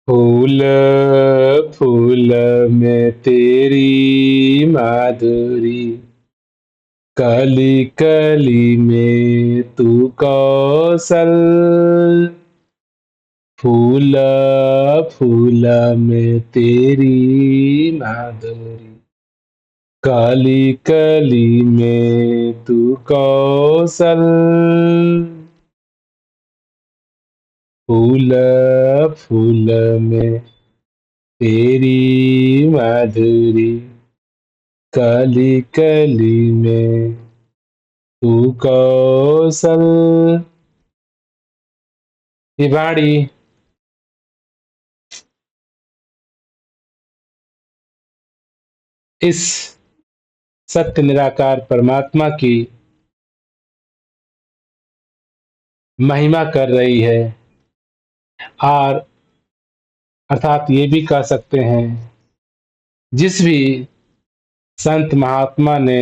फूल फूल में तेरी माधुरी, कली कली में तू कौशल। फूल फूल में तेरी माधुरी, कली कली में तू कौशल। फूल फूल में तेरी माधुरी, कली कली में तू कौशल। ये बाड़ी इस सत्य निराकार परमात्मा की महिमा कर रही है, और अर्थात ये भी कह सकते हैं, जिस भी संत महात्मा ने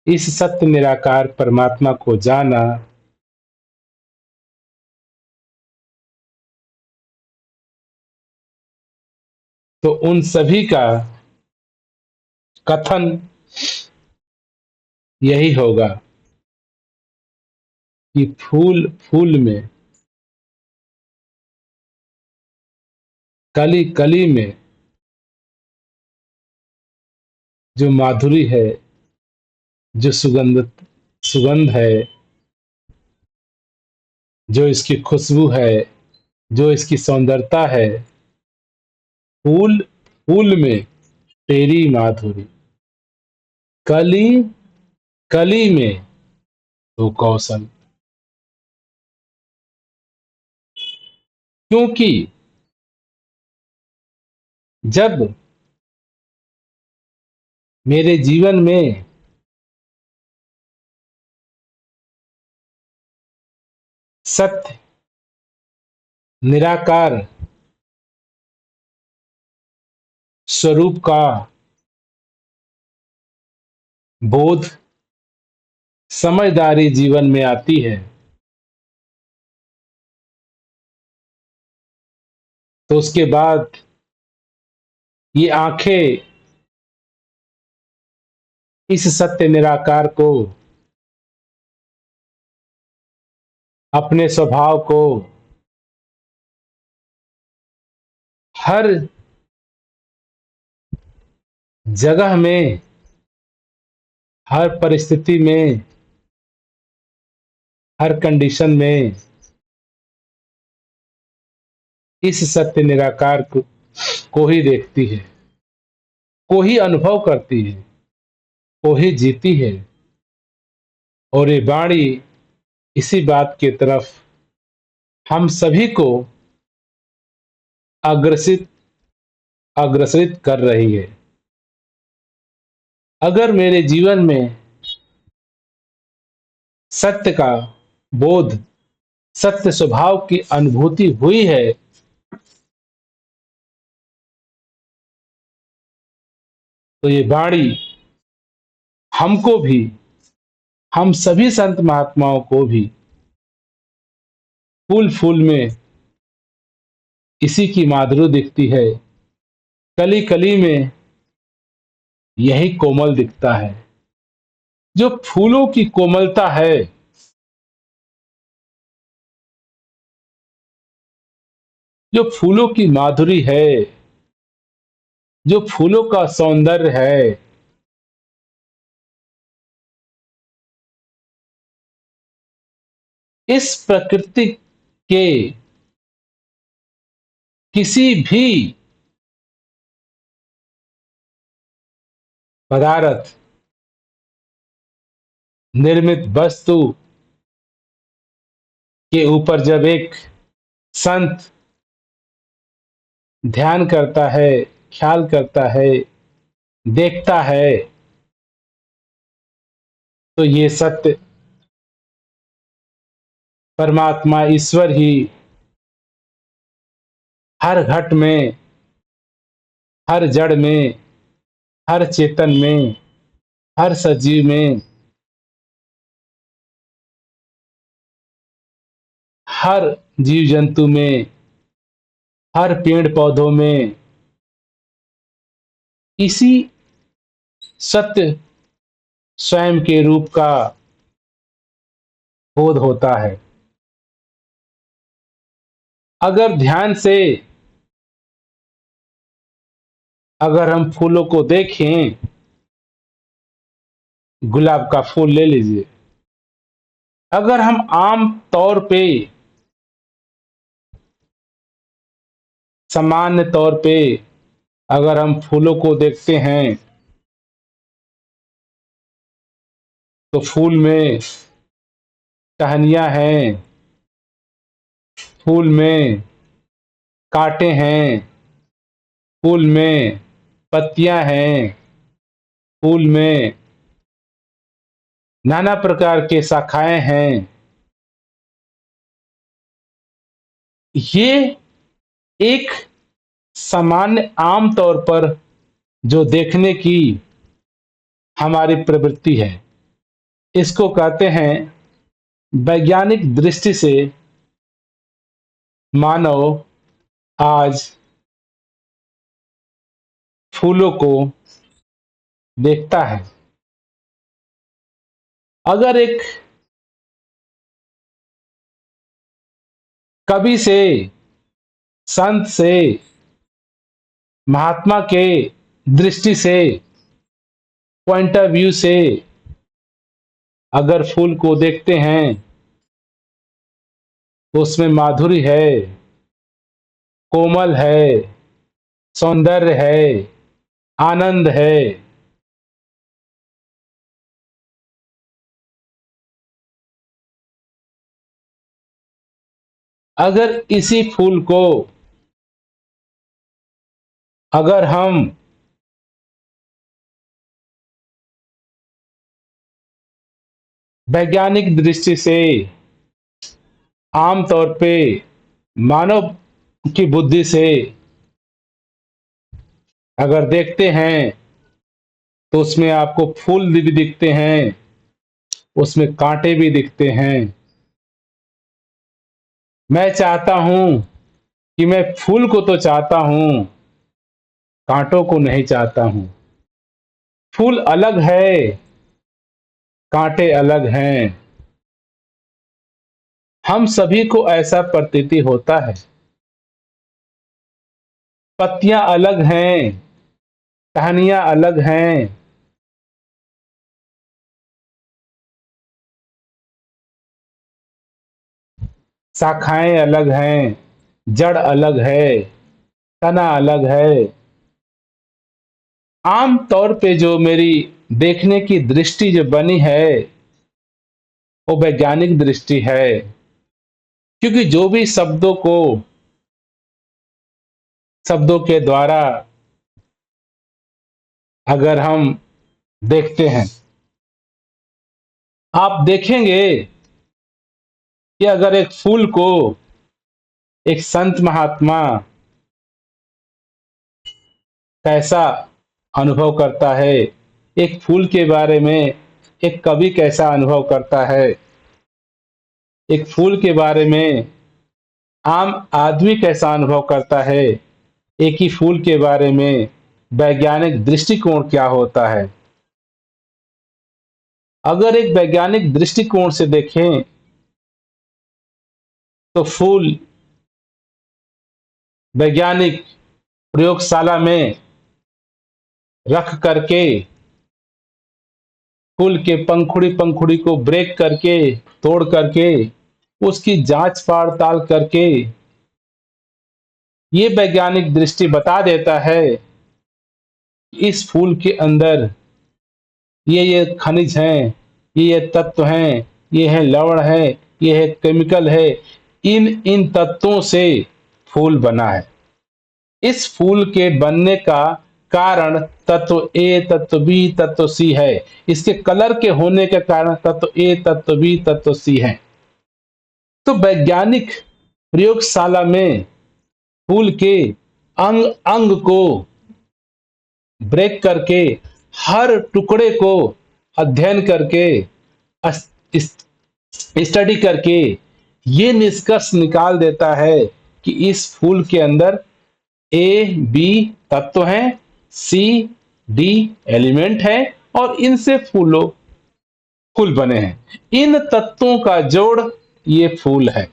इस सत्य निराकार परमात्मा को जाना, तो उन सभी का कथन यही होगा कि फूल फूल में, कली कली में जो माधुरी है, जो सुगंध है, जो इसकी खुशबू है, जो इसकी सौंदर्यता है, फूल फूल में तेरी माधुरी, कली कली में तो कौशल। क्योंकि जब मेरे जीवन में सत्य निराकार स्वरूप का बोध, समझदारी जीवन में आती है, तो उसके बाद ये आंखें इस सत्य निराकार को, अपने स्वभाव को हर जगह में, हर परिस्थिति में, हर कंडीशन में इस सत्य निराकार को ही देखती है, को ही अनुभव करती है, को ही जीती है। और ये वाणी इसी बात की तरफ हम सभी को अग्रसित अग्रसरित कर रही है। अगर मेरे जीवन में सत्य का बोध, सत्य स्वभाव की अनुभूति हुई है, तो ये वाणी हमको भी, हम सभी संत महात्माओं को भी फूल फूल में इसी की माधुरी दिखती है, कली कली में यही कोमल दिखता है। जो फूलों की कोमलता है, जो फूलों की माधुरी है, जो फूलों का सौंदर्य है, इस प्रकृति के किसी भी पदार्थ, निर्मित वस्तु के ऊपर जब एक संत ध्यान करता है, ख्याल करता है, देखता है, तो ये सत्य परमात्मा ईश्वर ही हर घट में, हर जड़ में, हर चेतन में, हर सजीव में, हर जीव जंतु में हर पेड़ पौधों में इसी सत्य स्वयं के रूप का बोध होता है। अगर ध्यान से अगर हम फूलों को देखें, गुलाब का फूल ले लीजिए। अगर हम आम तौर पे सामान्य तौर पे अगर हम फूलों को देखते हैं तो फूल में टहनियाँ हैं, फूल में कांटे हैं, फूल में पत्तियां हैं, फूल में नाना प्रकार के शाखाएं हैं। ये एक सामान्य आम तौर पर जो देखने की हमारी प्रवृत्ति है, इसको कहते हैं वैज्ञानिक दृष्टि से मानव आज फूलों को देखता है। अगर एक कवि से, संत से, महात्मा के दृष्टि से, पॉइंट ऑफ व्यू से अगर फूल को देखते हैं तो उसमें माधुरी है, कोमल है, सौंदर्य है, आनंद है। अगर इसी फूल को अगर हम वैज्ञानिक दृष्टि से आम तौर पे मानव की बुद्धि से अगर देखते हैं तो उसमें आपको फूल भी दिखते हैं, उसमें कांटे भी दिखते हैं। मैं चाहता हूं कि मैं फूल को तो चाहता हूं, कांटों को नहीं चाहता हूं। फूल अलग है, कांटे अलग हैं। हम सभी को ऐसा प्रतीति होता है। पत्तियां अलग हैं, टहनियां अलग हैं, शाखाएं अलग हैं, जड़ अलग है, तना अलग है। आम तौर पे जो मेरी देखने की दृष्टि जो बनी है वो वैज्ञानिक दृष्टि है, क्योंकि जो भी शब्दों के द्वारा अगर हम देखते हैं, आप देखेंगे कि अगर एक फूल को एक संत महात्मा कैसा अनुभव करता है, एक फूल के बारे में एक कवि कैसा अनुभव करता है, एक फूल के बारे में आम आदमी कैसा अनुभव करता है, एक ही फूल के बारे में वैज्ञानिक दृष्टिकोण क्या होता है। अगर एक वैज्ञानिक दृष्टिकोण से देखें तो फूल वैज्ञानिक प्रयोगशाला में रख करके फूल के पंखुड़ी पंखुड़ी को ब्रेक करके, तोड़ करके, उसकी जांच पड़ताल करके ये वैज्ञानिक दृष्टि बता देता है इस फूल के अंदर ये खनिज हैं, ये तत्व हैं, ये है लवण है, ये है केमिकल है। इन इन तत्वों से फूल बना है। इस फूल के बनने का कारण तत्व ए, तत्व बी, तत्व सी है। इसके कलर के होने के कारण तत्व ए, तत्व बी, तत्व सी है। तो वैज्ञानिक प्रयोगशाला में फूल के अंग अंग को ब्रेक करके, हर टुकड़े को अध्ययन करके, स्टडी करके ये निष्कर्ष निकाल देता है कि इस फूल के अंदर ए बी तत्व हैं, सी डी एलिमेंट है और इनसे फूल बने हैं। इन तत्वों का जोड़ ये फूल है।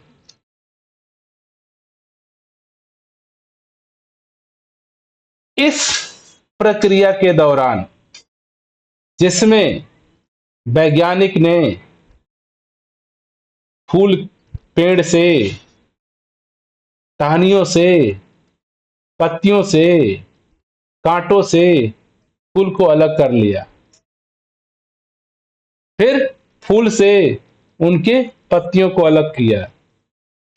इस प्रक्रिया के दौरान जिसमें वैज्ञानिक ने फूल पेड़ से, टहनियों से, पत्तियों से, कांटों से फूल को अलग कर लिया, फिर फूल से उनके पत्तियों को अलग किया,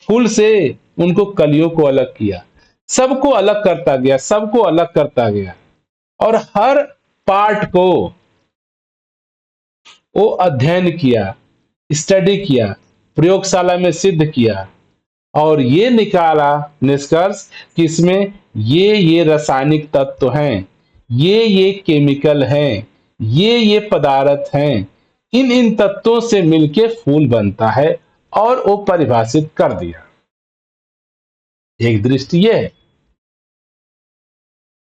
फूल से उनको कलियों को अलग किया, सबको अलग करता गया, सबको अलग करता गया और हर पार्ट को वो अध्ययन किया, स्टडी किया, प्रयोगशाला में सिद्ध किया और ये निकाला निष्कर्ष कि इसमें ये रासायनिक तत्व हैं, ये केमिकल हैं, ये पदार्थ हैं, इन तत्वों से मिलके फूल बनता है और वो परिभाषित कर दिया। एक दृष्टि ये है।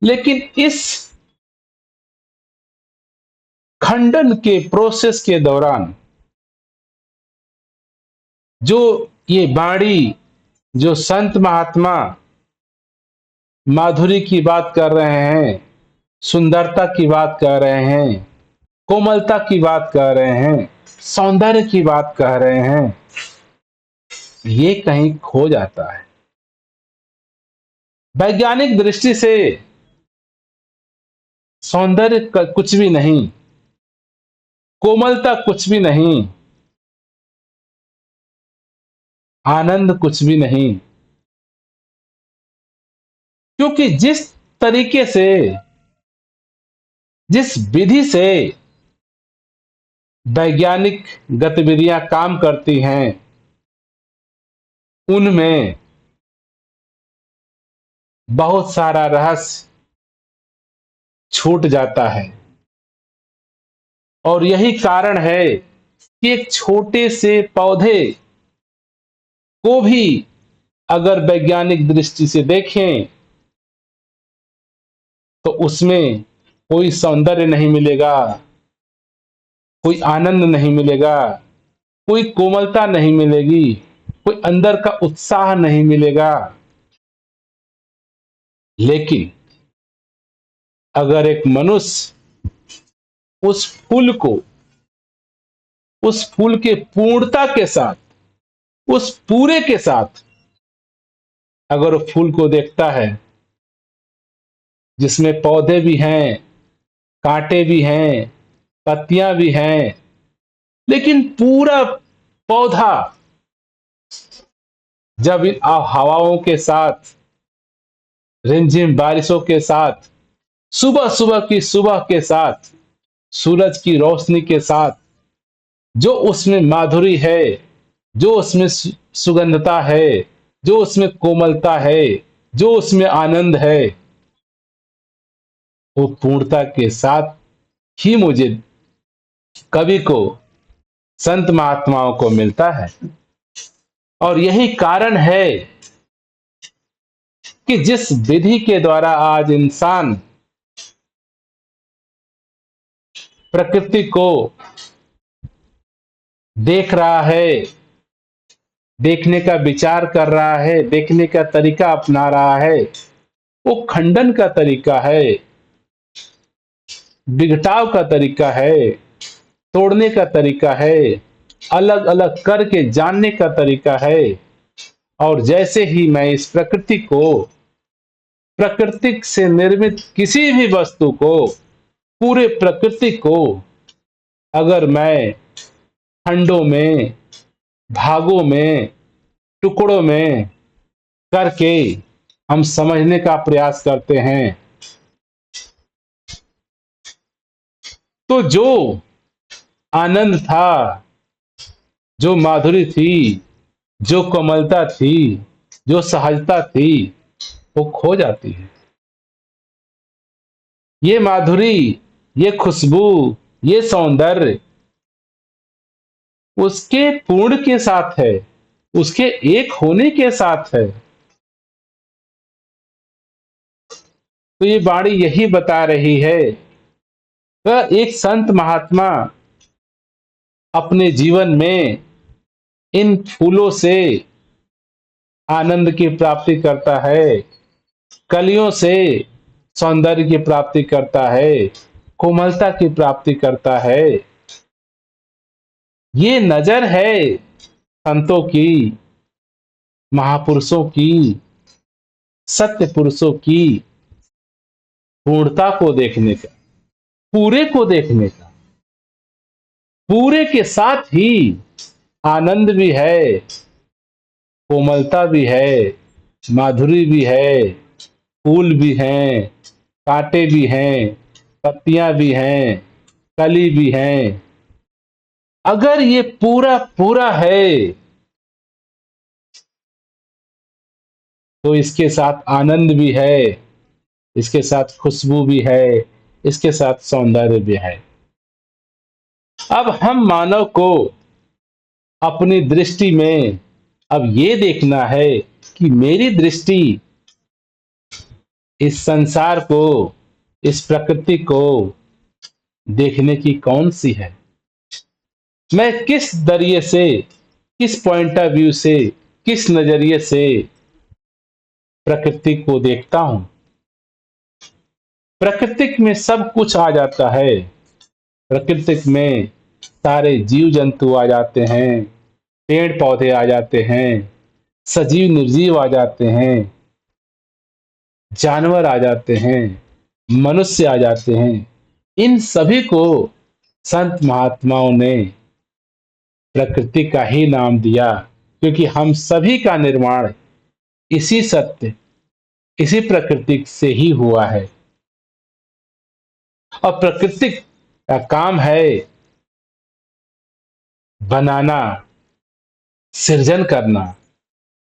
लेकिन इस खंडन के प्रोसेस के दौरान जो ये वाणी, जो संत महात्मा माधुरी की बात कर रहे हैं, सुंदरता की बात कर रहे हैं, कोमलता की बात कर रहे हैं, सौंदर्य की बात कह रहे हैं, ये कहीं खो जाता है। वैज्ञानिक दृष्टि से सौंदर्य कुछ भी नहीं, कोमलता कुछ भी नहीं, आनंद कुछ भी नहीं, क्योंकि जिस तरीके से, जिस विधि से वैज्ञानिक गतिविधियां काम करती हैं, उनमें बहुत सारा रहस्य छूट जाता है और यही कारण है कि एक छोटे से पौधे को भी अगर वैज्ञानिक दृष्टि से देखें तो उसमें कोई सौंदर्य नहीं मिलेगा, कोई आनंद नहीं मिलेगा, कोई कोमलता नहीं मिलेगी, कोई अंदर का उत्साह नहीं मिलेगा। लेकिन अगर एक मनुष्य उस फूल को, उस फूल के पूर्णता के साथ, उस पूरे के साथ अगर वो फूल को देखता है जिसमें पौधे भी हैं, कांटे भी हैं, पत्तियां भी हैं, लेकिन पूरा पौधा जब इन हवाओं के साथ, रिमझिम बारिशों के साथ, सुबह सुबह की सुबह के साथ, सूरज की रोशनी के साथ, जो उसमें माधुरी है, जो उसमें सुगंधता है, जो उसमें कोमलता है, जो उसमें आनंद है, वो पूर्णता के साथ ही मुझे, कवि को, संत महात्माओं को मिलता है। और यही कारण है कि जिस विधि के द्वारा आज इंसान प्रकृति को देख रहा है, देखने का विचार कर रहा है, देखने का तरीका अपना रहा है, वो खंडन का तरीका है, बिघटाव का तरीका है, तोड़ने का तरीका है, अलग अलग करके जानने का तरीका है। और जैसे ही मैं इस प्रकृति को, प्राकृतिक से निर्मित किसी भी वस्तु को, पूरे प्रकृति को अगर मैं खंडों में, भागों में, टुकड़ों में करके हम समझने का प्रयास करते हैं, तो जो आनंद था, जो माधुरी थी, जो कोमलता थी, जो सहजता थी, वो खो जाती है। ये माधुरी, ये खुशबू, ये सौंदर्य उसके पूर्ण के साथ है, उसके एक होने के साथ है। तो ये वाणी यही बता रही है कि एक संत महात्मा अपने जीवन में इन फूलों से आनंद की प्राप्ति करता है, कलियों से सौंदर्य की प्राप्ति करता है, कोमलता की प्राप्ति करता है। ये नजर है संतों की, महापुरुषों की, सत्य पुरुषों की पूर्णता को देखने का, पूरे को देखने का। पूरे के साथ ही आनंद भी है, कोमलता भी है, माधुरी भी है, फूल भी हैं, कांटे भी हैं, पत्तियां भी हैं, कली भी हैं। अगर ये पूरा पूरा है तो इसके साथ आनंद भी है, इसके साथ खुशबू भी है, इसके साथ सौंदर्य भी है। अब हम मानव को अपनी दृष्टि में अब ये देखना है कि मेरी दृष्टि इस संसार को, इस प्रकृति को देखने की कौन सी है। मैं किस दरिये से, किस पॉइंट ऑफ व्यू से, किस नजरिए से प्रकृति को देखता हूं। प्रकृति में सब कुछ आ जाता है। प्रकृति में सारे जीव जंतु आ जाते हैं, पेड़ पौधे आ जाते हैं, सजीव निर्जीव आ जाते हैं, जानवर आ जाते हैं, मनुष्य आ जाते हैं। इन सभी को संत महात्माओं ने प्रकृति का ही नाम दिया, क्योंकि हम सभी का निर्माण इसी सत्य, इसी प्रकृति से ही हुआ है। और प्रकृति का काम है बनाना, सृजन करना,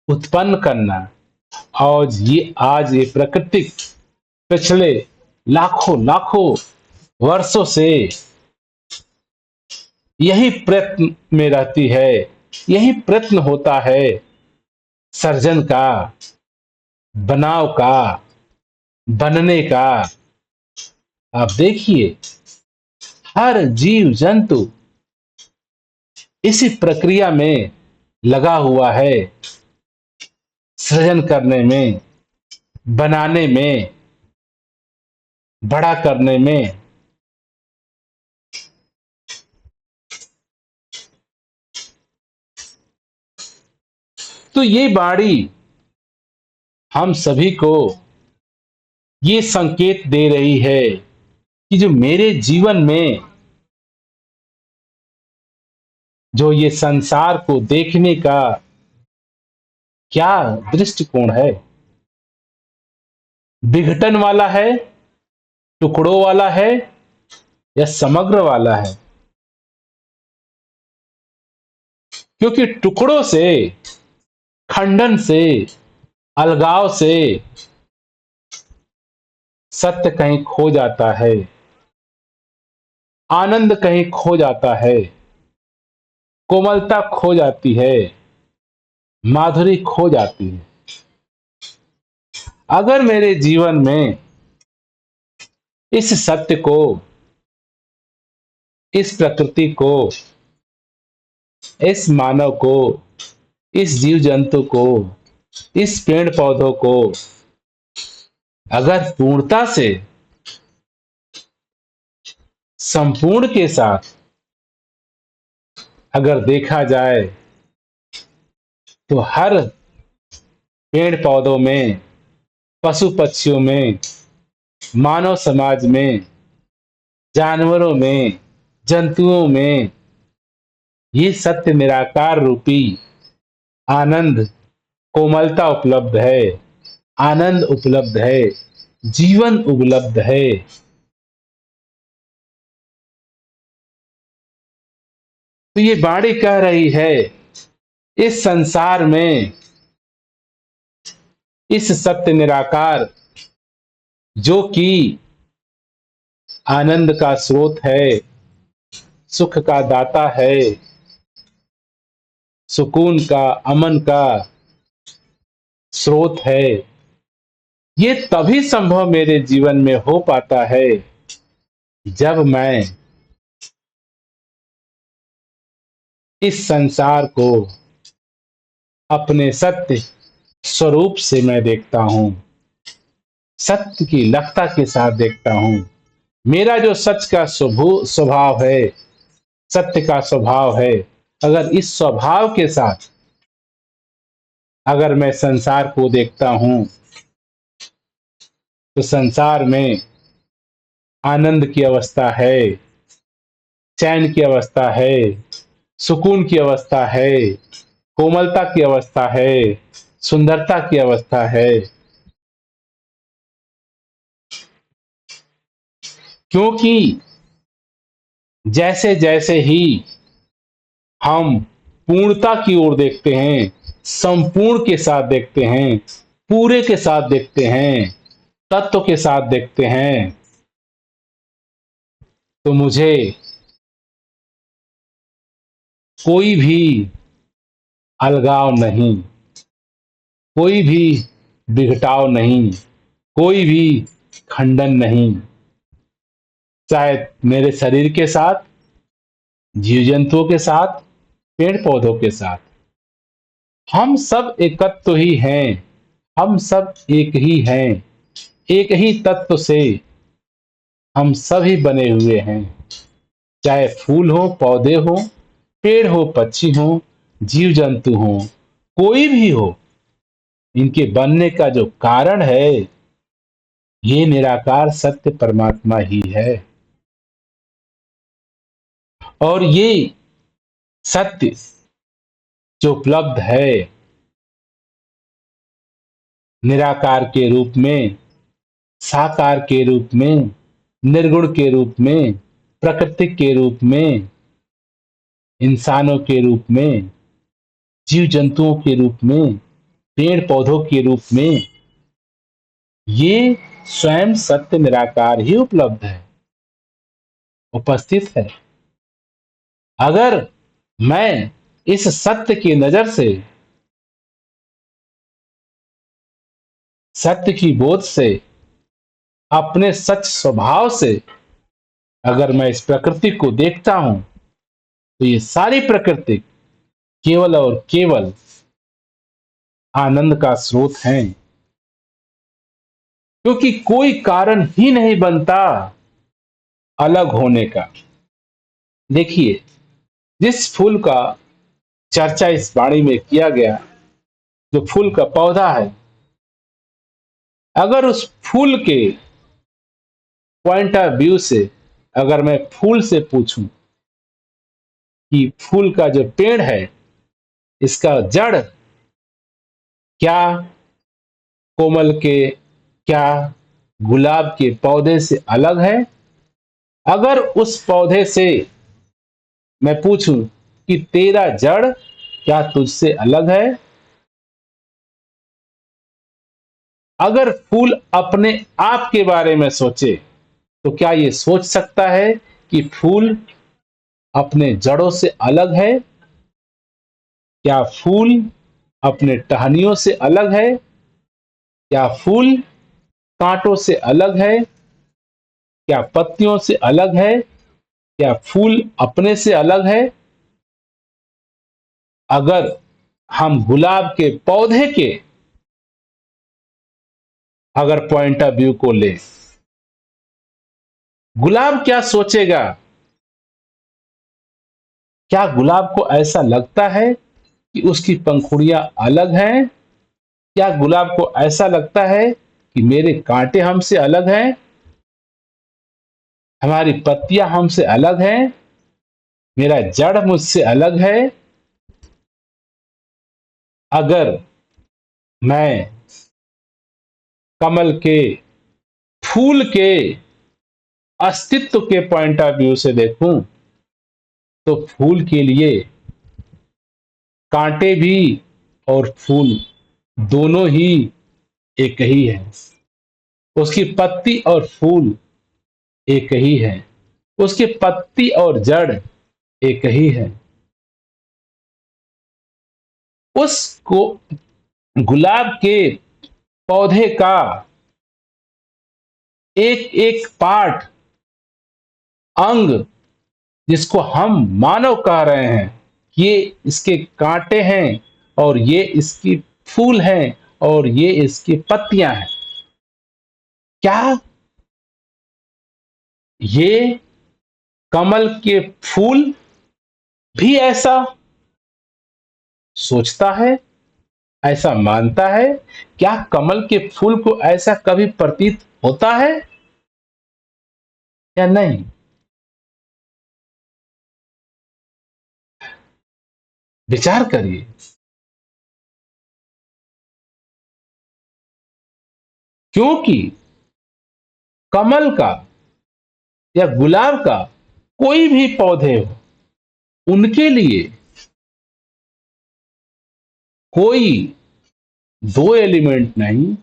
उत्पन्न करना। और ये आज ये प्रकृति पिछले लाखों लाखों वर्षों से यही प्रयत्न में रहती है, यही प्रयत्न होता है सर्जन का, बनाव का, बनने का। आप देखिए हर जीव जंतु इसी प्रक्रिया में लगा हुआ है, सृजन करने में, बनाने में, बड़ा करने में। तो ये बाड़ी हम सभी को ये संकेत दे रही है कि जो मेरे जीवन में जो ये संसार को देखने का क्या दृष्टिकोण है, विघटन वाला है, टुकड़ों वाला है, या समग्र वाला है। क्योंकि टुकड़ों से, खंडन से, अलगाव से सत्य कहीं खो जाता है, आनंद कहीं खो जाता है, कोमलता खो जाती है, माधुरी खो जाती है। अगर मेरे जीवन में इस सत्य को, इस प्रकृति को, इस मानव को, इस जीव जंतु को, इस पेड़ पौधों को अगर पूर्णता से, संपूर्ण के साथ अगर देखा जाए तो हर पेड़ पौधों में, पशु पक्षियों में, मानव समाज में, जानवरों में, जंतुओं में ये सत्य निराकार रूपी आनंद, कोमलता उपलब्ध है, आनंद उपलब्ध है, जीवन उपलब्ध है। तो ये वाणी कह रही है इस संसार में, इस सत्य निराकार जो कि आनंद का स्रोत है, सुख का दाता है, सुकून का, अमन का स्रोत है, ये तभी संभव मेरे जीवन में हो पाता है जब मैं इस संसार को अपने सत्य स्वरूप से मैं देखता हूं, सत्य की लखता के साथ देखता हूं। मेरा जो सच का स्वभाव है, सत्य का स्वभाव है, अगर इस स्वभाव के साथ अगर मैं संसार को देखता हूं, तो संसार में आनंद की अवस्था है, चैन की अवस्था है, सुकून की अवस्था है, कोमलता की अवस्था है, सुंदरता की अवस्था है। क्योंकि जैसे जैसे ही हम पूर्णता की ओर देखते हैं, संपूर्ण के साथ देखते हैं, पूरे के साथ देखते हैं, तत्व के साथ देखते हैं, तो मुझे कोई भी अलगाव नहीं, कोई भी बिघटाव नहीं, कोई भी खंडन नहीं। चाहे मेरे शरीर के साथ, जीव जंतुओं के साथ, पेड़ पौधों के साथ, हम सब एकत्व ही हैं, हम सब एक ही हैं, एक ही तत्व से हम सभी बने हुए हैं। चाहे फूल हो, पौधे हो, पेड़ हो, पक्षी हो, जीव जंतु हो, कोई भी हो, इनके बनने का जो कारण है, ये निराकार सत्य परमात्मा ही है। और ये सत्य जो उपलब्ध है निराकार के रूप में, साकार के रूप में, निर्गुण के रूप में, प्राकृतिक के रूप में, इंसानों के रूप में, जीव जंतुओं के रूप में, पेड़ पौधों के रूप में, ये स्वयं सत्य निराकार ही उपलब्ध है, उपस्थित है। अगर मैं इस सत्य की नजर से, सत्य की बोध से, अपने सच स्वभाव से अगर मैं इस प्रकृति को देखता हूं, तो ये सारी प्रकृति केवल और केवल आनंद का स्रोत है। क्योंकि कोई कारण ही नहीं बनता अलग होने का। देखिए, जिस फूल का चर्चा इस वाणी में किया गया, जो फूल का पौधा है, अगर उस फूल के पॉइंट ऑफ व्यू से अगर मैं फूल से पूछूं कि फूल का जो पेड़ है, इसका जड़ क्या कोमल के, क्या गुलाब के पौधे से अलग है? अगर उस पौधे से मैं पूछूं कि तेरा जड़ क्या तुझसे अलग है? अगर फूल अपने आप के बारे में सोचे, तो क्या ये सोच सकता है कि फूल अपने जड़ों से अलग है? क्या फूल अपने टहनियों से अलग है? क्या फूल कांटों से अलग है? क्या पत्तियों से अलग है? क्या फूल अपने से अलग है? अगर हम गुलाब के पौधे के अगर पॉइंट ऑफ व्यू को ले, गुलाब क्या सोचेगा? क्या गुलाब को ऐसा लगता है कि उसकी पंखुड़ियां अलग हैं? क्या गुलाब को ऐसा लगता है कि मेरे कांटे हमसे अलग हैं, हमारी पत्तियां हमसे अलग हैं, मेरा जड़ मुझसे अलग है? अगर मैं कमल के फूल के अस्तित्व के पॉइंट ऑफ व्यू से देखूं, तो फूल के लिए कांटे भी और फूल दोनों ही एक ही है। उसकी पत्ती और फूल एक ही है, उसकी पत्ती और जड़ एक ही है। उसको गुलाब के पौधे का एक एक पार्ट, अंग, जिसको हम मानव कह रहे हैं, ये इसके कांटे हैं और ये इसकी फूल हैं और ये इसकी पत्तियां हैं। क्या ये कमल के फूल भी ऐसा सोचता है, ऐसा मानता है? क्या कमल के फूल को ऐसा कभी प्रतीत होता है या नहीं? विचार करिए। क्योंकि कमल का या गुलाब का कोई भी पौधे हो, उनके लिए कोई दो एलिमेंट नहीं,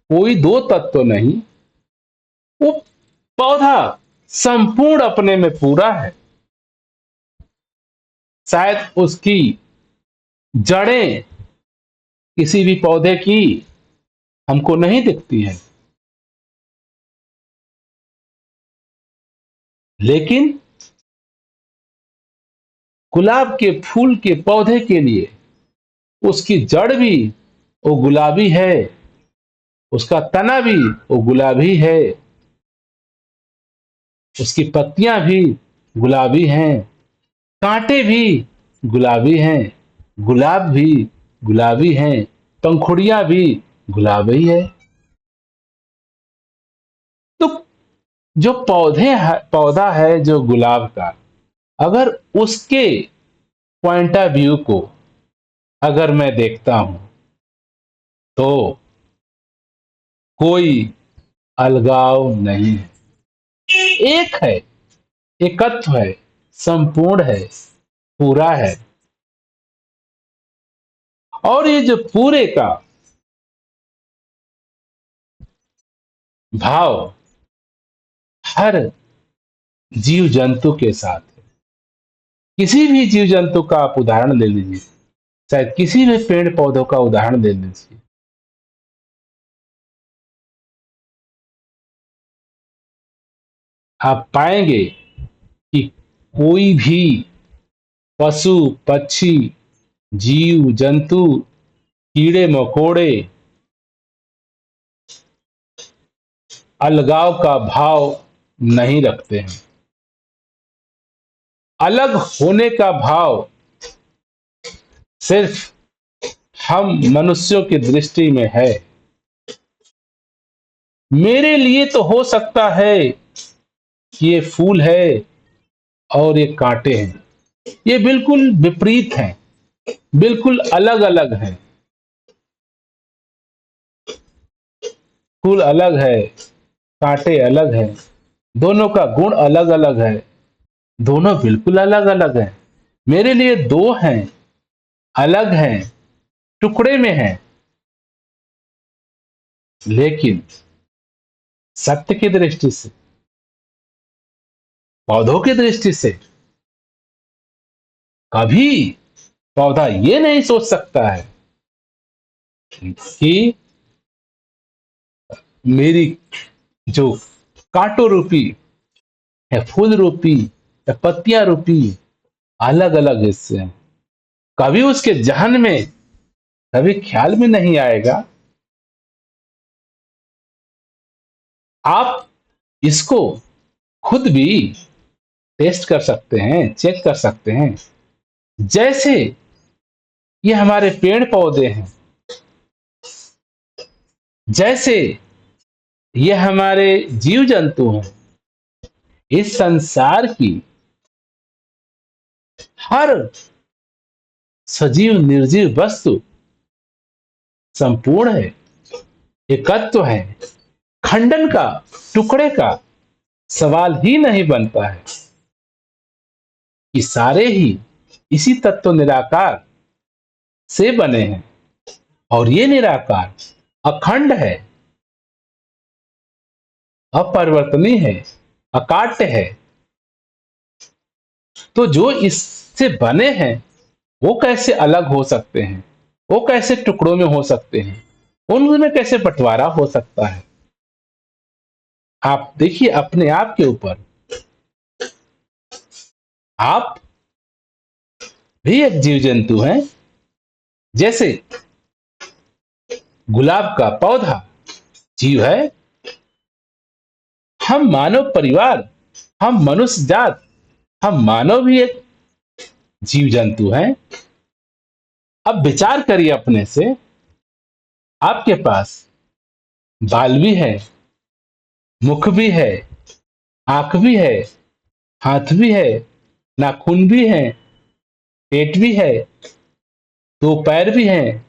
कोई दो तत्व नहीं, वो पौधा संपूर्ण अपने में पूरा है। शायद उसकी जड़ें किसी भी पौधे की हमको नहीं दिखती है, लेकिन गुलाब के फूल के पौधे के लिए उसकी जड़ भी वो गुलाबी है, उसका तना भी वो गुलाबी है, उसकी पत्तियां भी गुलाबी हैं, कांटे भी गुलाबी हैं, गुलाब भी गुलाबी हैं, पंखुड़ियां भी गुलाबी है। तो जो पौधा है जो गुलाब का, अगर उसके पॉइंट ऑफ व्यू को अगर मैं देखता हूं तो कोई अलगाव नहीं है, एक है, एकत्व है, संपूर्ण है, पूरा है। और ये जो पूरे का भाव हर जीव जंतु के साथ है। किसी भी जीव जंतु का आप उदाहरण ले लीजिए, शायद किसी भी पेड़ पौधों का उदाहरण ले लीजिए, आप पाएंगे कि कोई भी पशु पक्षी, जीव जंतु, कीड़े मकोड़े अलगाव का भाव नहीं रखते हैं। अलग होने का भाव सिर्फ हम मनुष्यों की दृष्टि में है। मेरे लिए तो हो सकता है कि ये फूल है और ये कांटे हैं, ये बिल्कुल विपरीत हैं, बिल्कुल अलग अलग हैं। फूल अलग है, कांटे अलग हैं, दोनों का गुण अलग अलग है, दोनों बिल्कुल अलग अलग हैं। मेरे लिए दो हैं, अलग हैं, टुकड़े में हैं, लेकिन सत्य की दृष्टि से, पौधों की दृष्टि से कभी पौधा ये नहीं सोच सकता है कि मेरी जो कांटों रूपी या फूल रूपी या पत्तियां रूपी अलग अलग हिस्से हैं। कभी उसके जहन में, कभी ख्याल में नहीं आएगा। आप इसको खुद भी टेस्ट कर सकते हैं, चेक कर सकते हैं। जैसे ये हमारे पेड़ पौधे हैं, जैसे ये हमारे जीव जंतु हैं, इस संसार की हर सजीव निर्जीव वस्तु संपूर्ण है, एकत्व है। खंडन का, टुकड़े का सवाल ही नहीं बनता है कि सारे ही इसी तत्व निराकार से बने हैं और ये निराकार अखंड है, अपरिवर्तनीय है, अकाट्य है। तो जो इससे बने हैं वो कैसे अलग हो सकते हैं, वो कैसे टुकड़ों में हो सकते हैं, उनमें कैसे बंटवारा हो सकता है? आप देखिए अपने आप के ऊपर, आप भी एक जीव जंतु हैं। जैसे गुलाब का पौधा जीव है, हम मानव परिवार, हम मनुष्य जात, हम मानव भी एक जीव जंतु हैं। अब विचार करिए अपने से, आपके पास बाल भी है, मुख भी है, आंख भी है, हाथ भी है, नाखून भी है, पेट भी है, दो पैर भी हैं,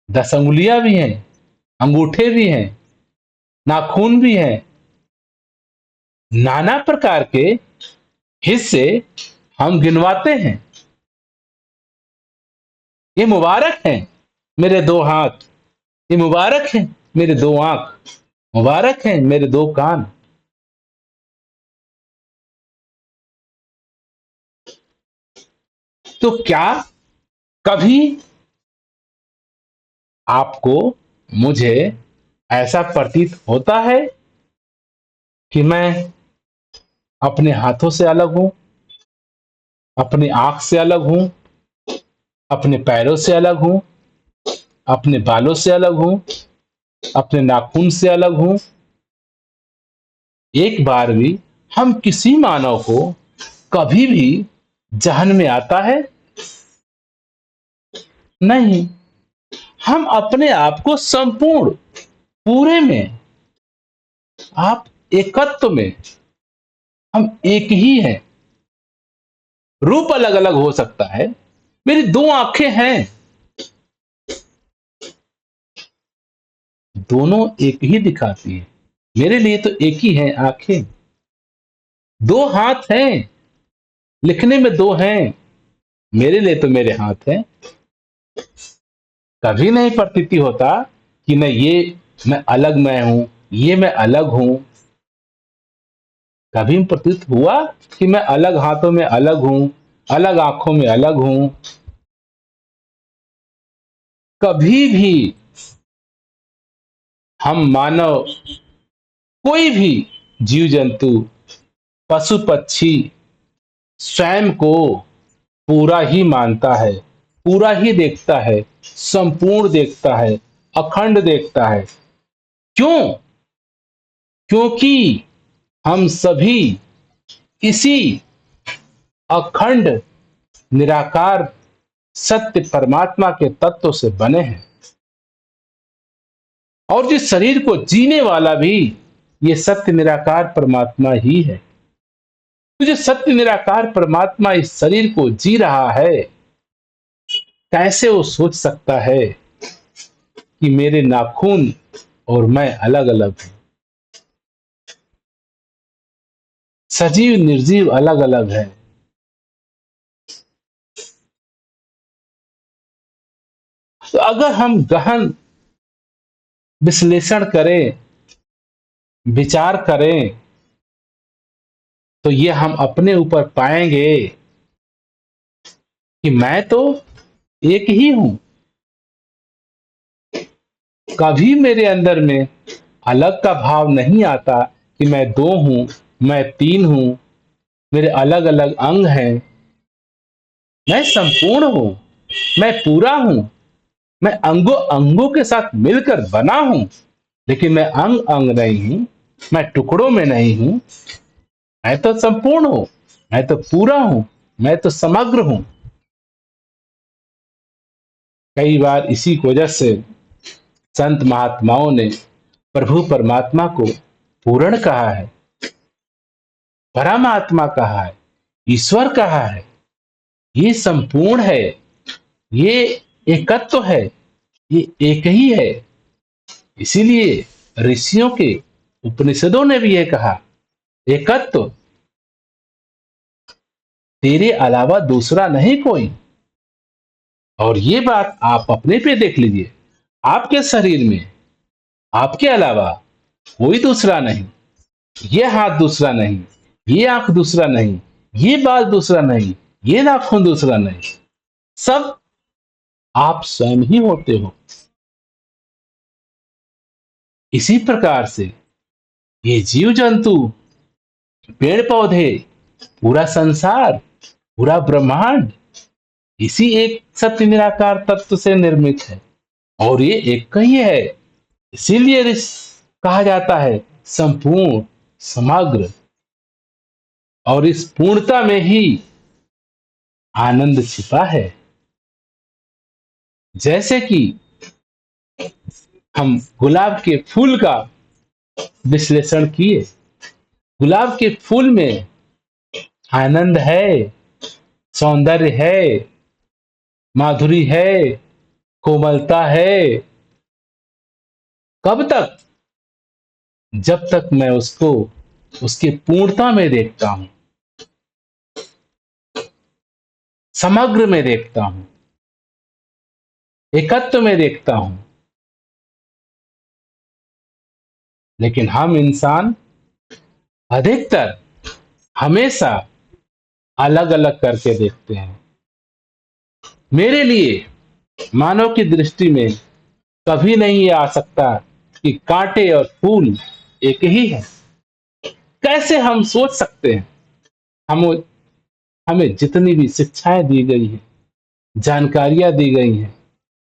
10 अंगुलियां भी हैं, अंगूठे भी हैं, नाखून भी हैं, नाना प्रकार के हिस्से हम गिनवाते हैं। ये मुबारक है मेरे 2 हाथ, ये मुबारक है मेरे 2 आंख, मुबारक है मेरे 2 कान। तो क्या कभी आपको, मुझे ऐसा प्रतीत होता है कि मैं अपने हाथों से अलग हूं, अपनी आंख से अलग हूं, अपने पैरों से अलग हूं, अपने बालों से अलग हूं, अपने नाखून से अलग हूं? एक बार भी हम किसी मानव को कभी भी जहन में आता है? नहीं। हम अपने आप को संपूर्ण, पूरे में, आप एकत्व में हम एक ही हैं। रूप अलग अलग हो सकता है, मेरी 2 आंखें हैं, दोनों एक ही दिखाती है। मेरे लिए तो एक ही है आंखें। 2 हाथ हैं, लिखने में 2 हैं, मेरे लिए तो मेरे हाथ हैं। कभी नहीं प्रतीति होता कि नहीं ये मैं अलग मैं हूं, ये मैं अलग हूं। कभी प्रतीत हुआ कि मैं अलग हाथों में अलग हूं, अलग आंखों में अलग हूं? कभी भी हम मानव, कोई भी जीव जंतु, पशु पक्षी स्वयं को पूरा ही मानता है, पूरा ही देखता है, संपूर्ण देखता है, अखंड देखता है। क्यों? क्योंकि हम सभी इसी अखंड निराकार सत्य परमात्मा के तत्व से बने हैं। और जिस शरीर को जीने वाला भी ये सत्य निराकार परमात्मा ही है। तो जो सत्य निराकार परमात्मा इस शरीर को जी रहा है, कैसे वो सोच सकता है कि मेरे नाखून और मैं अलग अलग हूं, सजीव निर्जीव अलग अलग है? तो अगर हम गहन विश्लेषण करें, विचार करें, तो ये हम अपने ऊपर पाएंगे कि मैं तो एक ही हूं। कभी मेरे अंदर में अलग का भाव नहीं आता कि मैं 2 हूं, मैं 3 हूं, मेरे अलग अलग अंग हैं। मैं संपूर्ण हूं, मैं पूरा हूं, मैं अंगों अंगों के साथ मिलकर बना हूं। लेकिन मैं अंग अंग नहीं हूं, मैं टुकड़ों में नहीं हूं। मैं तो संपूर्ण हूं, मैं तो पूरा हूं, मैं तो समग्र हूं। कई बार इसी की वजह से संत महात्माओं ने प्रभु परमात्मा को पूर्ण कहा है, परमात्मा कहा है, ईश्वर कहा है। ये संपूर्ण है, ये एकत्व है, ये एक ही है। इसीलिए ऋषियों के, उपनिषदों ने भी ये कहा, एकत्व, तेरे अलावा दूसरा नहीं कोई। और ये बात आप अपने पे देख लीजिए, आपके शरीर में आपके अलावा कोई दूसरा नहीं। ये हाथ दूसरा नहीं, ये आंख दूसरा नहीं, ये बाल दूसरा नहीं, ये नाखून दूसरा नहीं। सब आप स्वयं ही होते हो। इसी प्रकार से ये जीव जंतु, पेड़ पौधे, पूरा संसार, पूरा ब्रह्मांड इसी एक सत्य निराकार तत्व से निर्मित है और ये एक ही है। इसीलिए कहा जाता है संपूर्ण, समग्र, और इस पूर्णता में ही आनंद छिपा है। जैसे कि हम गुलाब के फूल का विश्लेषण किए, गुलाब के फूल में आनंद है, सौंदर्य है, माधुरी है, कोमलता है। कब तक? जब तक मैं उसको उसकी पूर्णता में देखता हूं, समग्र में देखता हूं, एकत्व में देखता हूं। लेकिन हम इंसान अधिकतर हमेशा अलग अलग करके देखते हैं। मेरे लिए मानव की दृष्टि में कभी नहीं ये आ सकता कि कांटे और फूल एक ही है। कैसे हम सोच सकते हैं? हम हमें जितनी भी शिक्षाएं दी गई हैं, जानकारियां दी गई हैं,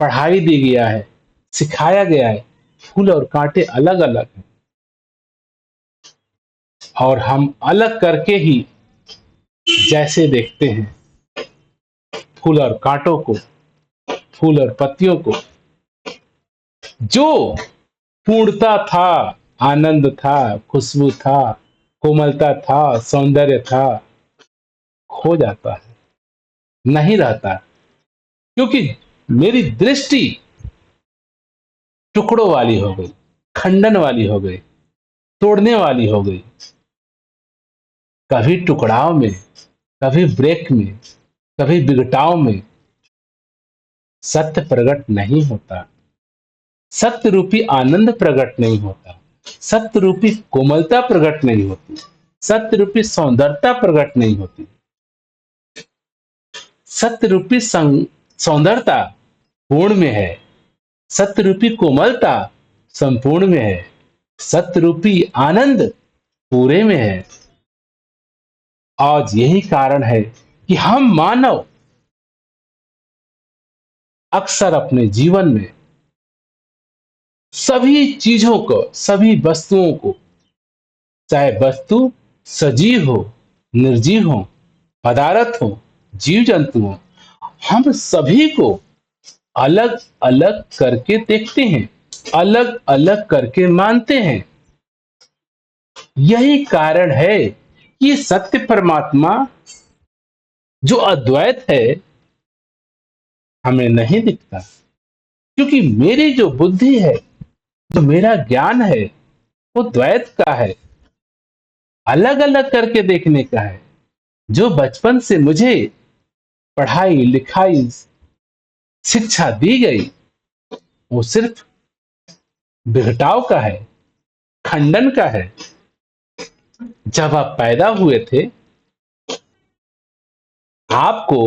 पढ़ाई दी गया है, सिखाया गया है, फूल और कांटे अलग अलग हैं और हम अलग करके ही जैसे देखते हैं फूल और कांटों को, फूल और पत्तियों को, जो पूर्णता था, आनंद था, खुशबू था, कोमलता था, सौंदर्य था, खो जाता है, नहीं रहता। क्योंकि मेरी दृष्टि टुकड़ों वाली हो गई, खंडन वाली हो गई, तोड़ने वाली हो गई। कभी टुकड़ाव में, कभी ब्रेक में, कभी बिगटाव में सत्य प्रकट नहीं होता, सत्य रूपी आनंद प्रकट नहीं होता, सत्य रूपी कोमलता प्रकट नहीं होती, सत्य रूपी सौंदर्यता प्रकट नहीं होती। सत्य रूपी सौंदर्यता पूर्ण में है, सत्य रूपी कोमलता संपूर्ण में है, सत्य रूपी आनंद पूरे में है। आज यही कारण है कि हम मानव अक्सर अपने जीवन में सभी चीजों को, सभी वस्तुओं को, चाहे वस्तु सजीव हो, निर्जीव हो, पदार्थ हो, जीव जंतु हो, हम सभी को अलग अलग करके देखते हैं, अलग अलग करके मानते हैं। यही कारण है कि सत्य परमात्मा जो अद्वैत है हमें नहीं दिखता। क्योंकि मेरी जो बुद्धि है, जो मेरा ज्ञान है, वो द्वैत का है, अलग अलग करके देखने का है। जो बचपन से मुझे पढ़ाई लिखाई शिक्षा दी गई वो सिर्फ बिघटाव का है, खंडन का है। जब आप पैदा हुए थे आपको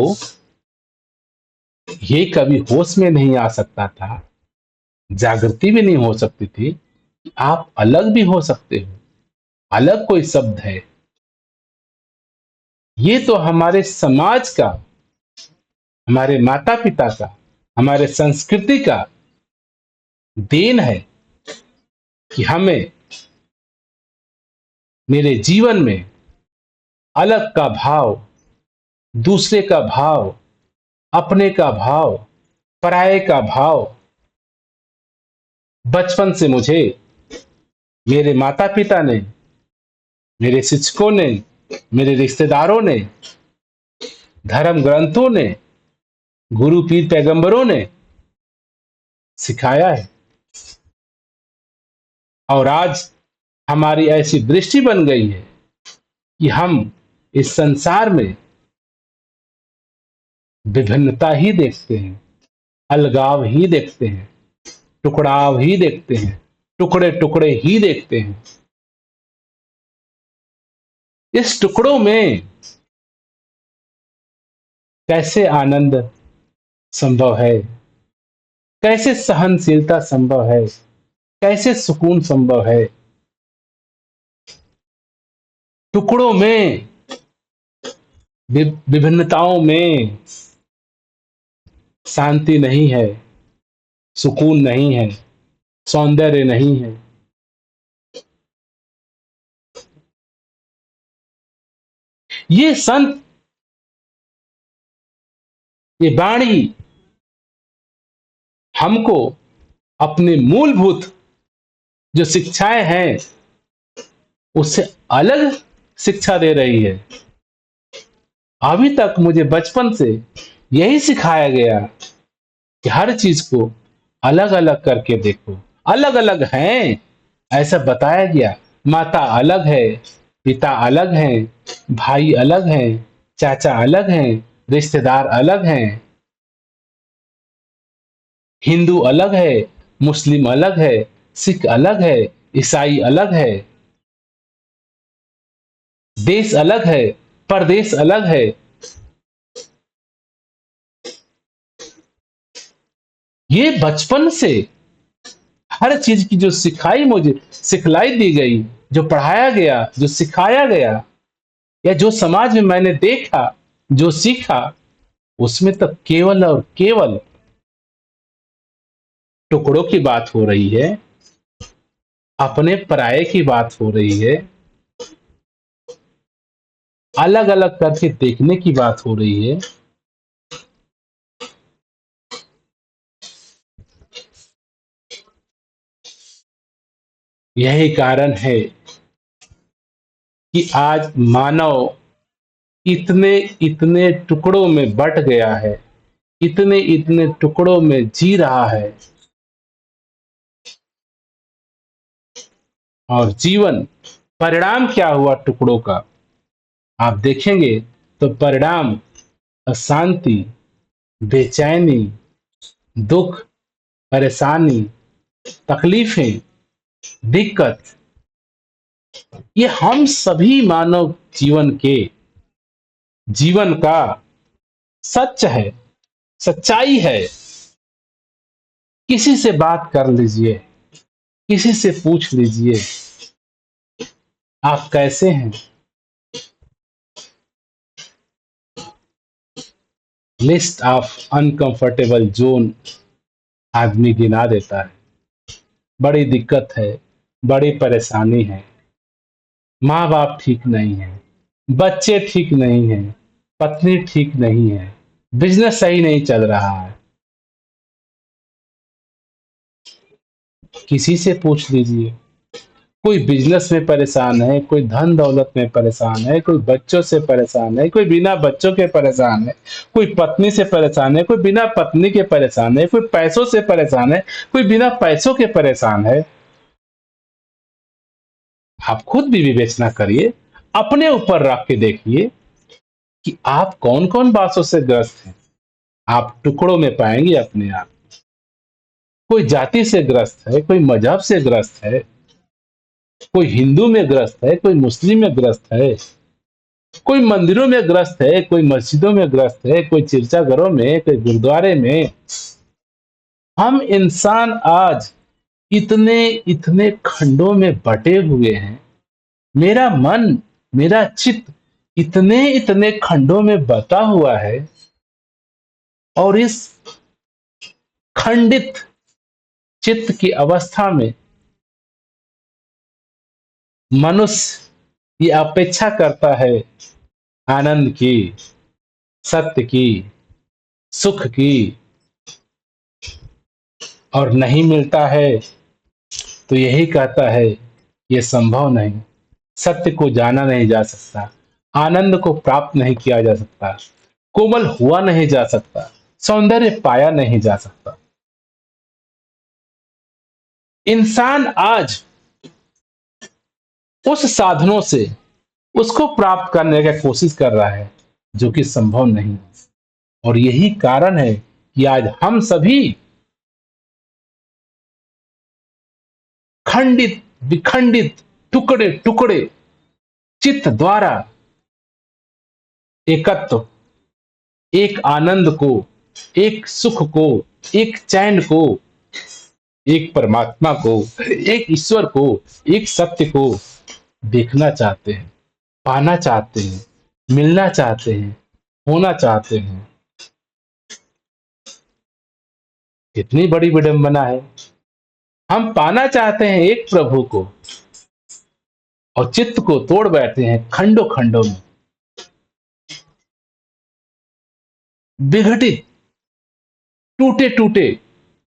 ये कभी होश में नहीं आ सकता था, जागृति भी नहीं हो सकती थी कि आप अलग भी हो सकते हो, अलग कोई शब्द है। ये तो हमारे समाज का, हमारे माता पिता का, हमारे संस्कृति का देन है कि हमें मेरे जीवन में अलग का भाव, दूसरे का भाव, अपने का भाव, पराये का भाव बचपन से मुझे मेरे माता पिता ने, मेरे शिक्षकों ने, मेरे रिश्तेदारों ने, धर्म ग्रंथों ने, गुरु पीर पैगंबरों ने सिखाया है। और आज हमारी ऐसी दृष्टि बन गई है कि हम इस संसार में विभिन्नता ही देखते हैं, अलगाव ही देखते हैं, टुकड़ाव ही देखते हैं, टुकड़े टुकड़े ही देखते हैं। इस टुकड़ों में कैसे आनंद संभव है, कैसे सहनशीलता संभव है, कैसे सुकून संभव है? टुकड़ों में, विभिन्नताओं में शांति नहीं है, सुकून नहीं है, सौंदर्य नहीं है। ये संत, ये वाणी हमको अपने मूलभूत जो शिक्षाएं हैं उससे अलग शिक्षा दे रही है। अभी तक मुझे बचपन से यही सिखाया गया कि हर चीज को अलग अलग करके देखो, अलग अलग हैं ऐसा बताया गया। माता अलग है, पिता अलग हैं, भाई अलग हैं, चाचा अलग हैं, रिश्तेदार अलग हैं, हिंदू अलग है, मुस्लिम अलग है, सिख अलग है, ईसाई अलग है, देश अलग है, परदेश अलग है। ये बचपन से हर चीज की जो सिखाई मुझे सिखलाई दी गई, जो पढ़ाया गया, जो सिखाया गया, या जो समाज में मैंने देखा, जो सीखा, उसमें तो केवल और केवल टुकड़ों की बात हो रही है, अपने पराये की बात हो रही है, अलग अलग करके देखने की बात हो रही है। यही कारण है कि आज मानव इतने इतने टुकड़ों में बट गया है, इतने इतने टुकड़ों में जी रहा है, और जीवन परिणाम क्या हुआ टुकड़ों का आप देखेंगे तो परिणाम अशांति, बेचैनी, दुख, परेशानी, तकलीफें, दिक्कत, ये हम सभी मानव जीवन का सच है, सच्चाई है। किसी से बात कर लीजिए, किसी से पूछ लीजिए आप कैसे हैं, लिस्ट ऑफ अनकंफर्टेबल जोन आदमी गिना देता है। बड़ी दिक्कत है, बड़ी परेशानी है, माँ बाप ठीक नहीं है, बच्चे ठीक नहीं है, पत्नी ठीक नहीं है, बिजनेस सही नहीं चल रहा है। किसी से पूछ लीजिए, कोई बिजनेस में परेशान है, कोई धन दौलत में परेशान है, कोई बच्चों से परेशान है, कोई बिना बच्चों के परेशान है, कोई पत्नी से परेशान है, कोई बिना पत्नी के परेशान है, कोई पैसों से परेशान है, कोई बिना पैसों के परेशान है। आप खुद भी विवेचना करिए, अपने ऊपर रख के देखिए कि आप कौन कौन बातों से ग्रस्त हैं। आप टुकड़ों में पाएंगे अपने आप। कोई जाति से ग्रस्त है, कोई मजहब से ग्रस्त है, कोई हिंदू में ग्रस्त है, कोई मुस्लिम में ग्रस्त है, कोई मंदिरों में ग्रस्त है, कोई मस्जिदों में ग्रस्त है, कोई चिर्चाघरों में, कोई गुरुद्वारे में। हम इंसान आज इतने इतने खंडों में बटे हुए हैं। मेरा मन, मेरा चित्त इतने इतने खंडों में बटा हुआ है, और इस खंडित चित्त की अवस्था में मनुष्य ये अपेक्षा करता है आनंद की, सत्य की, सुख की, और नहीं मिलता है तो यही कहता है ये संभव नहीं, सत्य को जाना नहीं जा सकता, आनंद को प्राप्त नहीं किया जा सकता, कोमल हुआ नहीं जा सकता, सौंदर्य पाया नहीं जा सकता। इंसान आज उस साधनों से उसको प्राप्त करने की कोशिश कर रहा है जो कि संभव नहीं है। और यही कारण है कि आज हम सभी खंडित, विखंडित, टुकड़े टुकड़े चित्त द्वारा एकत्व, एक आनंद को, एक सुख को, एक चैन को, एक परमात्मा को, एक ईश्वर को, एक सत्य को देखना चाहते हैं। पाना चाहते हैं, मिलना चाहते हैं, होना चाहते हैं। कितनी बड़ी विडंबना है। हम पाना चाहते हैं एक प्रभु को और चित्त को तोड़ बैठे हैं खंडों खंडों में, विघटित, टूटे टूटे,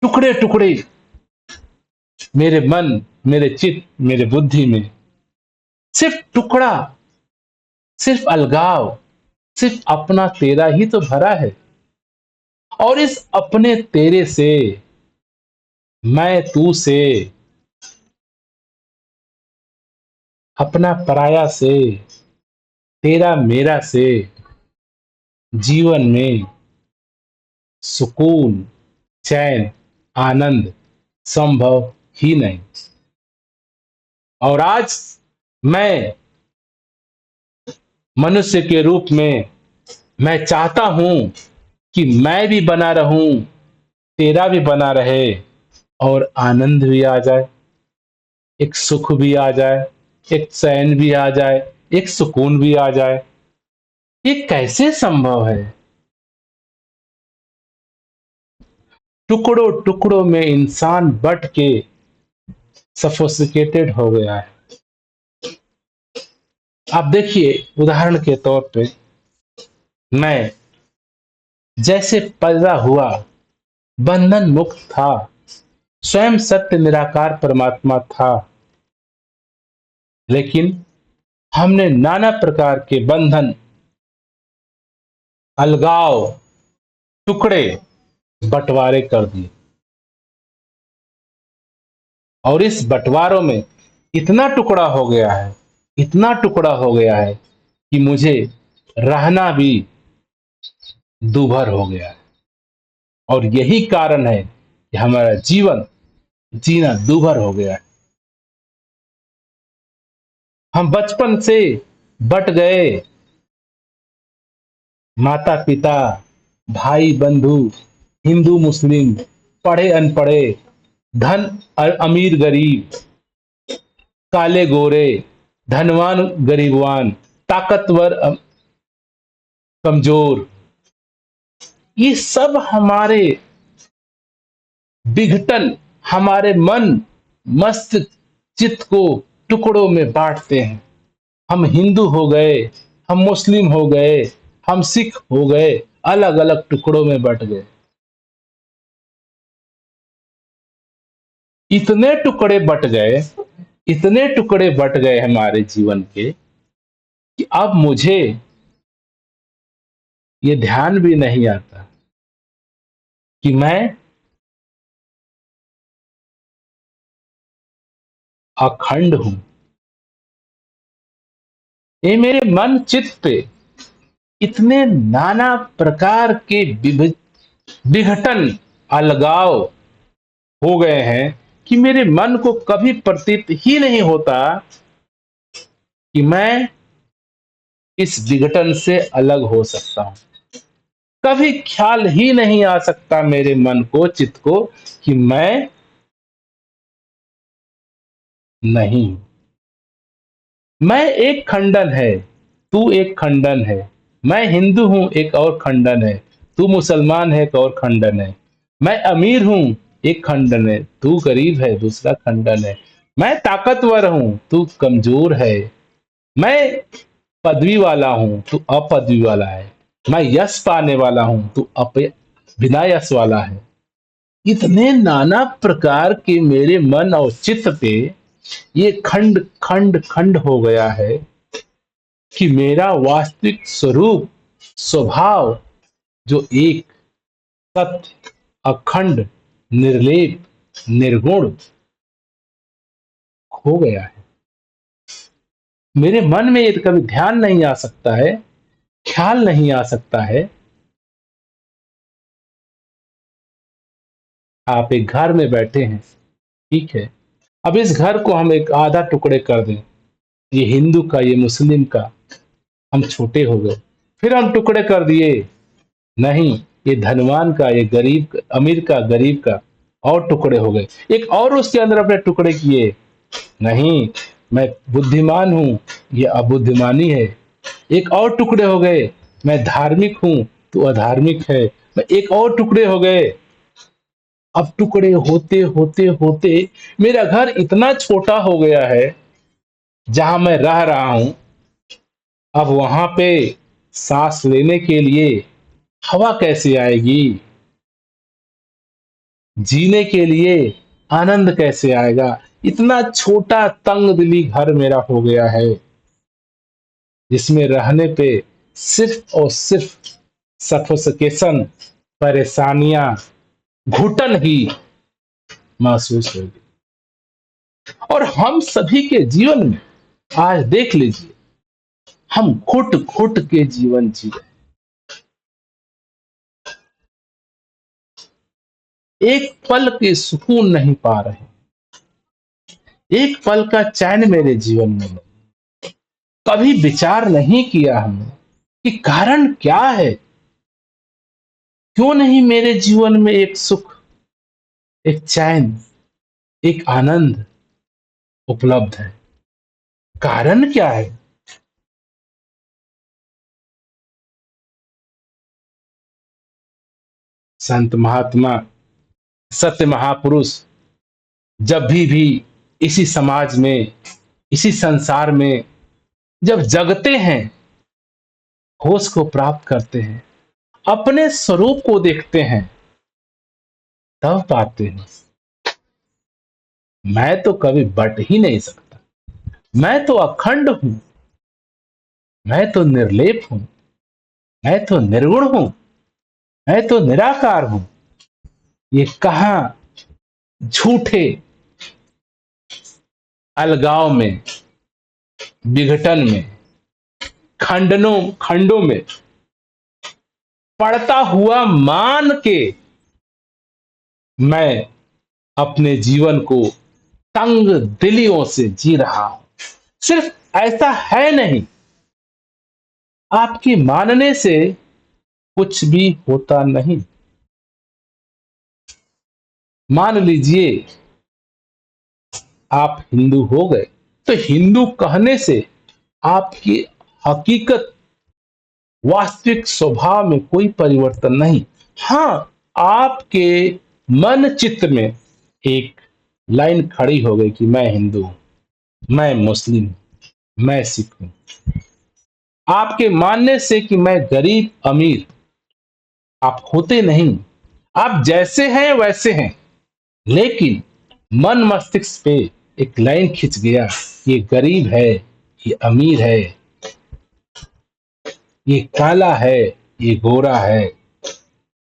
टुकड़े टुकड़े, मेरे मन, मेरे चित्त, मेरे बुद्धि में सिर्फ टुकड़ा, सिर्फ अलगाव, सिर्फ अपना तेरा ही तो भरा है। और इस अपने तेरे से, मैं तू से, अपना पराया से, तेरा मेरा से जीवन में सुकून, चैन, आनंद संभव ही नहीं। और आज मैं मनुष्य के रूप में मैं चाहता हूं कि मैं भी बना रहूं, तेरा भी बना रहे, और आनंद भी आ जाए, एक सुख भी आ जाए, एक चैन भी आ जाए, एक सुकून भी आ जाए। ये कैसे संभव है? टुकड़ों टुकड़ों में इंसान बट के सफोसिकेटेड हो गया है। आप देखिए, उदाहरण के तौर पे मैं जैसे पैदा हुआ बंधन मुक्त था, स्वयं सत्य निराकार परमात्मा था, लेकिन हमने नाना प्रकार के बंधन, अलगाव, टुकड़े, बंटवारे कर दिए। और इस बंटवारों में इतना टुकड़ा हो गया है, इतना टुकड़ा हो गया है कि मुझे रहना भी दूभर हो गया है। और यही कारण है कि हमारा जीवन जीना दूभर हो गया है। हम बचपन से बट गए, माता पिता, भाई बंधु, हिंदू मुस्लिम, पढ़े अनपढ़े, धन अमीर गरीब, काले गोरे, धनवान गरीबवान, ताकतवर कमजोर, ये सब हमारे विघटन, हमारे मन मस्त चित्त को टुकड़ों में बांटते हैं। हम हिंदू हो गए, हम मुस्लिम हो गए, हम सिख हो गए, अलग अलग टुकड़ों में बट गए। इतने टुकड़े बट गए, इतने टुकड़े बट गए हमारे जीवन के कि अब मुझे ये ध्यान भी नहीं आता कि मैं अखंड हूं। ये मेरे मन चित्त पे इतने नाना प्रकार के विघटन, अलगाव हो गए हैं कि मेरे मन को कभी प्रतीत ही नहीं होता कि मैं इस विघटन से अलग हो सकता हूं। कभी ख्याल ही नहीं आ सकता मेरे मन को, चित्त को, कि मैं नहीं, मैं एक खंडन है, तू एक खंडन है, मैं हिंदू हूं एक और खंडन है, तू मुसलमान है एक और खंडन है, मैं अमीर हूं एक खंडन है, तू गरीब है दूसरा खंडन है, मैं ताकतवर हूं तू कमजोर है, मैं पदवी वाला हूं तू अपदवी वाला है, मैं यश पाने वाला हूं तू बिना यश वाला है। इतने नाना प्रकार के मेरे मन और चित्त पे ये खंड खंड खंड हो गया है कि मेरा वास्तविक स्वरूप, स्वभाव, जो एक सत्य, अखंड, निर्लेप, निर्गुण खो गया है। मेरे मन में ये कभी ध्यान नहीं आ सकता है, ख्याल नहीं आ सकता है। आप एक घर में बैठे हैं, ठीक है, अब इस घर को हम एक आधा टुकड़े कर दें, ये हिंदू का, ये मुस्लिम का, हम छोटे हो गए। फिर हम टुकड़े कर दिए, नहीं, ये धनवान का, ये गरीब का, अमीर का, गरीब का, और टुकड़े हो गए। एक और उसके अंदर अपने टुकड़े किए, नहीं, मैं बुद्धिमान हूं, ये अबुद्धिमानी है। एक और टुकड़े हो गए, मैं धार्मिक हूं तो अधार्मिक है। मैं एक और टुकड़े हो गए। अब टुकड़े होते होते होते मेरा घर इतना छोटा हो गया है, जहां मैं रह रहा हूं, अब वहां पे सांस लेने के लिए हवा कैसे आएगी? जीने के लिए आनंद कैसे आएगा? इतना छोटा तंग दिली घर मेरा हो गया है, जिसमें रहने पे सिर्फ और सिर्फ सफोकेशन, परेशानियां, घुटन ही महसूस होगी। और हम सभी के जीवन में आज देख लीजिए, हम घुट घुट के जीवन जी रहे हैं। एक पल के सुकून नहीं पा रहे, एक पल का चैन मेरे जीवन में नहीं। कभी विचार नहीं किया हमने कि कारण क्या है, क्यों नहीं मेरे जीवन में एक सुख, एक चैन, एक आनंद उपलब्ध है? कारण क्या है? संत महात्मा, सत्य महापुरुष जब भी इसी समाज में, इसी संसार में जब जगते हैं, होश को प्राप्त करते हैं, अपने स्वरूप को देखते हैं, तब पाते हैं मैं तो कभी बट ही नहीं सकता। मैं तो अखंड हूं, मैं तो निर्लेप हूं, मैं तो निर्गुण हूं, मैं तो निराकार हूं। ये कहां झूठे अलगाव में, विघटन में, खंडों में पड़ता हुआ मान के मैं अपने जीवन को तंग दिलियों से जी रहा हूं। सिर्फ ऐसा है नहीं, आपके मानने से कुछ भी होता नहीं। मान लीजिए आप हिंदू हो गए, तो हिंदू कहने से आपकी हकीकत, वास्तविक स्वभाव में कोई परिवर्तन नहीं। हाँ, आपके मन चित्त में एक लाइन खड़ी हो गई कि मैं हिंदू हूं, मैं मुस्लिम हूं, मैं सिख हूं। आपके मानने से कि मैं गरीब अमीर, आप होते नहीं, आप जैसे हैं वैसे हैं। लेकिन मन मस्तिष्क पे एक लाइन खिंच गया, ये गरीब है, ये अमीर है, ये काला है, ये गोरा है,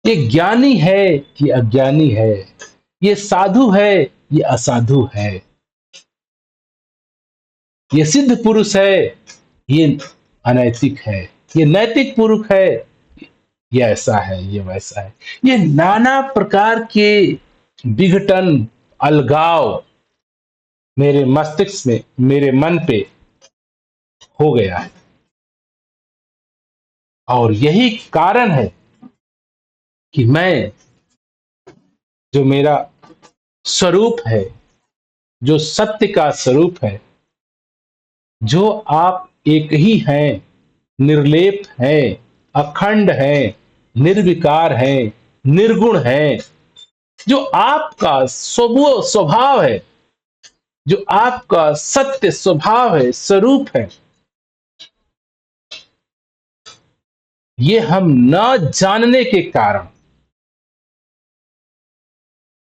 ये ज्ञानी है, ये अज्ञानी है, ये साधु है, ये असाधु है, ये सिद्ध पुरुष है, ये अनैतिक है, ये नैतिक पुरुष है, ये ऐसा है, ये वैसा है। ये नाना प्रकार के विघटन, अलगाव मेरे मस्तिष्क में, मेरे मन पे हो गया है। और यही कारण है कि मैं, जो मेरा स्वरूप है, जो सत्य का स्वरूप है, जो आप एक ही हैं, निर्लेप हैं, अखंड हैं, निर्विकार हैं, निर्गुण हैं, जो आपका स्वभाव है, जो आपका सत्य स्वभाव है, स्वरूप है, ये हम न जानने के कारण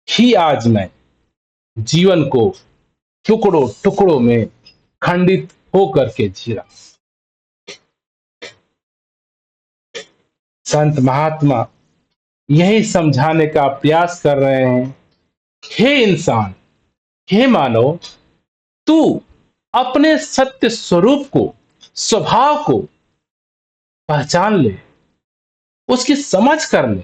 ही आज मैं जीवन को टुकड़ों टुकड़ों में खंडित होकर के जी रहा। संत महात्मा यही समझाने का प्रयास कर रहे हैं, हे इंसान, हे मानव, तू अपने सत्य स्वरूप को, स्वभाव को पहचान ले, उसकी समझ कर ले।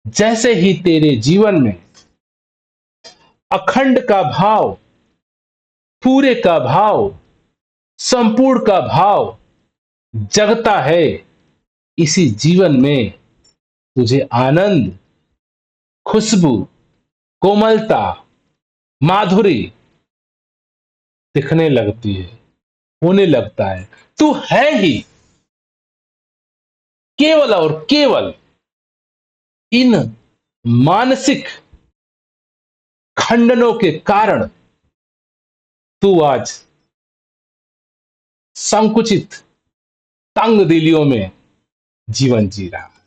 जैसे ही तेरे जीवन में अखंड का भाव, पूरे का भाव, संपूर्ण का भाव जगता है, इसी जीवन में तुझे आनंद, खुशबू, कोमलता, माधुरी दिखने लगती है, होने लगता है। तू है ही केवल और केवल इन मानसिक खंडनों के कारण तू आज संकुचित तंग दिलियों में जीवन जी रहा है।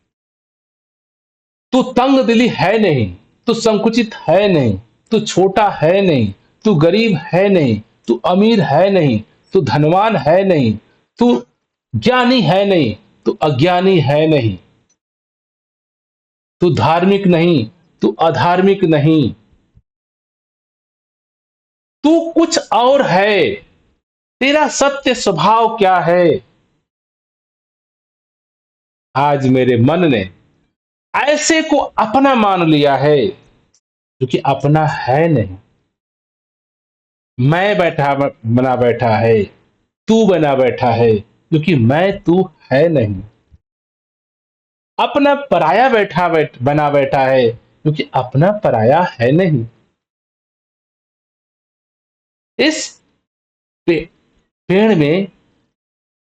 तू तंग दिली है नहीं, तू संकुचित है नहीं, तू छोटा है नहीं, तू गरीब है नहीं, तू अमीर है नहीं, तू धनवान है नहीं, तू ज्ञानी है नहीं, तू अज्ञानी है नहीं, तू धार्मिक नहीं, तू अधार्मिक नहीं, तू कुछ और है। तेरा सत्य स्वभाव क्या है? आज मेरे मन ने ऐसे को अपना मान लिया है जो कि अपना है नहीं। मैं बैठा बना बैठा है, तू बना बैठा है, क्योंकि मैं तू है नहीं। अपना पराया बना बैठा है, क्योंकि अपना पराया है नहीं। इस पे, पेड़ में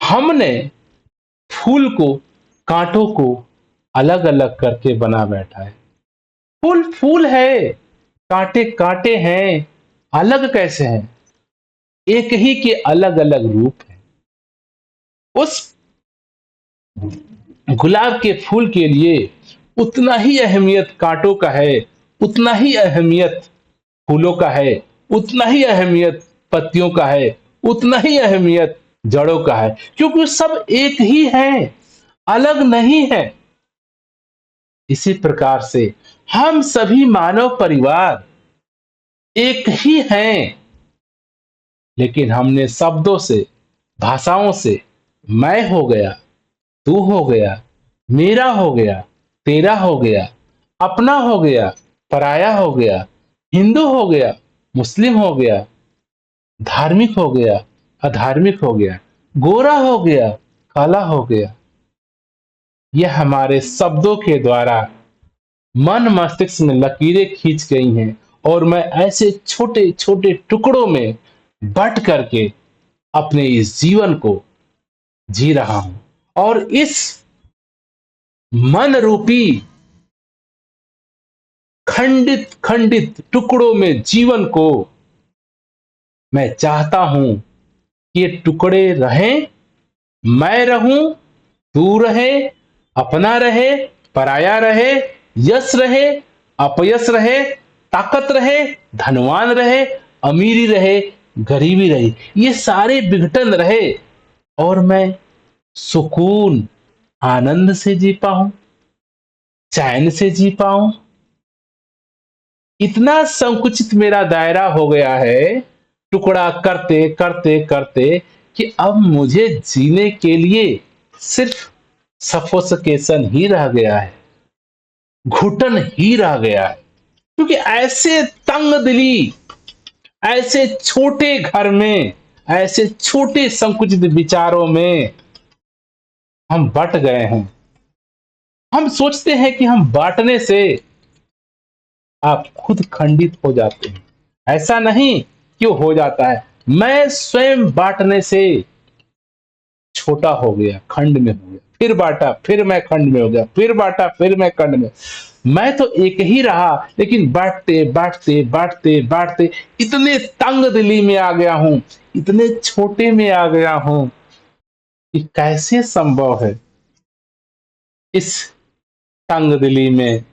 हमने फूल को, कांटों को अलग अलग करके बना बैठा है। फूल फूल है, कांटे कांटे हैं, अलग कैसे हैं? एक ही के अलग अलग रूप हैं। उस गुलाब के फूल के लिए उतना ही अहमियत कांटों का है, उतना ही अहमियत फूलों का है, उतना ही अहमियत पत्तियों का है, उतना ही अहमियत जड़ों का है, क्योंकि सब एक ही हैं, अलग नहीं है। इसी प्रकार से हम सभी मानव परिवार एक ही हैं, लेकिन हमने शब्दों से, भाषाओं से मैं हो गया, तू हो गया, मेरा हो गया, तेरा हो गया, अपना हो गया, पराया हो गया, हिंदू हो गया, मुस्लिम हो गया, धार्मिक हो गया, अधार्मिक हो गया, गोरा हो गया, काला हो गया। यह हमारे शब्दों के द्वारा मन मस्तिष्क में लकीरें खींच गई हैं, और मैं ऐसे छोटे छोटे टुकड़ों में बट करके अपने इस जीवन को जी रहा हूं। और इस मन रूपी खंडित खंडित टुकड़ों में जीवन को मैं चाहता हूं कि ये टुकड़े रहें, मैं रहूं, तू रहे, अपना रहे, पराया रहे, यश रहे, अपयश रहे, ताकत रहे, धनवान रहे, अमीरी रहे, गरीबी रहे, ये सारे विघटन रहे, और मैं सुकून, आनंद से जी पाऊं, चैन से जी पाऊं। इतना संकुचित मेरा दायरा हो गया है, टुकड़ा करते करते करते, कि अब मुझे जीने के लिए सिर्फ सफोकेशन ही रह गया है, घुटन ही रह गया है। क्योंकि ऐसे तंग दिली, ऐसे छोटे घर में, ऐसे छोटे संकुचित विचारों में हम बट गए हैं। हम सोचते हैं कि हम बांटने से आप खुद खंडित हो जाते हैं। ऐसा नहीं क्यों हो जाता है। मैं स्वयं बांटने से छोटा हो गया, खंड में हो गया, फिर बांटा, फिर मैं खंड में हो गया, फिर बांटा, फिर मैं खंड में। मैं तो एक ही रहा, लेकिन बांटते बांटते बांटते बांटते इतने तंग दिली में आ गया हूं, इतने छोटे में आ गया हूं, कि कैसे संभव है इस तंग दिली में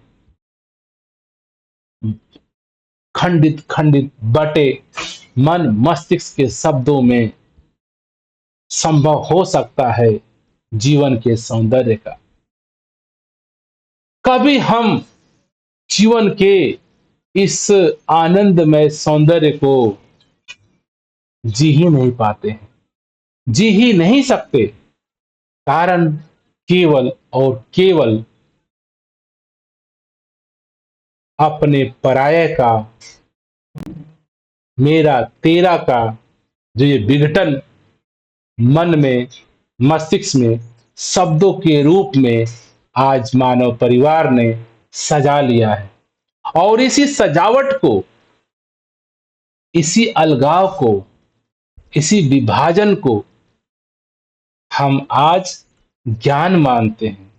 खंडित खंडित बटे मन मस्तिष्क के शब्दों में संभव हो सकता है जीवन के सौंदर्य का। कभी हम जीवन के इस आनंदमय सौंदर्य को जी ही नहीं पाते हैं, जी ही नहीं सकते। कारण केवल और केवल अपने पराये का, मेरा तेरा का जो ये विघटन मन में, मस्तिष्क में शब्दों के रूप में आज मानव परिवार ने सजा लिया है। और इसी सजावट को, इसी अलगाव को, इसी विभाजन को हम आज ज्ञान मानते हैं,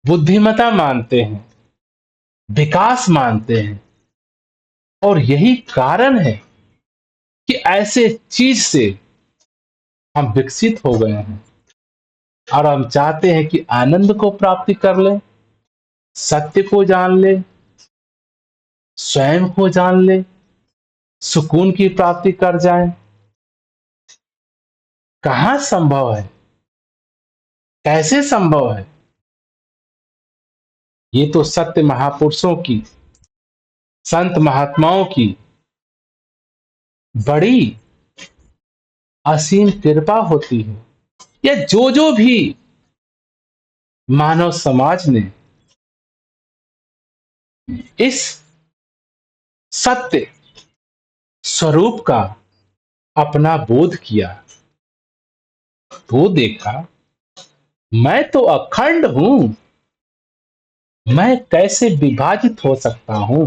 बुद्धिमता मानते हैं, विकास मानते हैं। और यही कारण है कि ऐसे चीज से हम विकसित हो गए हैं और हम चाहते हैं कि आनंद को प्राप्ति कर लें, सत्य को जान लें, स्वयं को जान लें, सुकून की प्राप्ति कर जाएं। कहां संभव है? कैसे संभव है? ये तो सत्य महापुरुषों की, संत महात्माओं की बड़ी असीम कृपा होती है। या जो भी मानव समाज ने इस सत्य स्वरूप का अपना बोध किया, तो देखा मैं तो अखंड हूं, मैं कैसे विभाजित हो सकता हूं।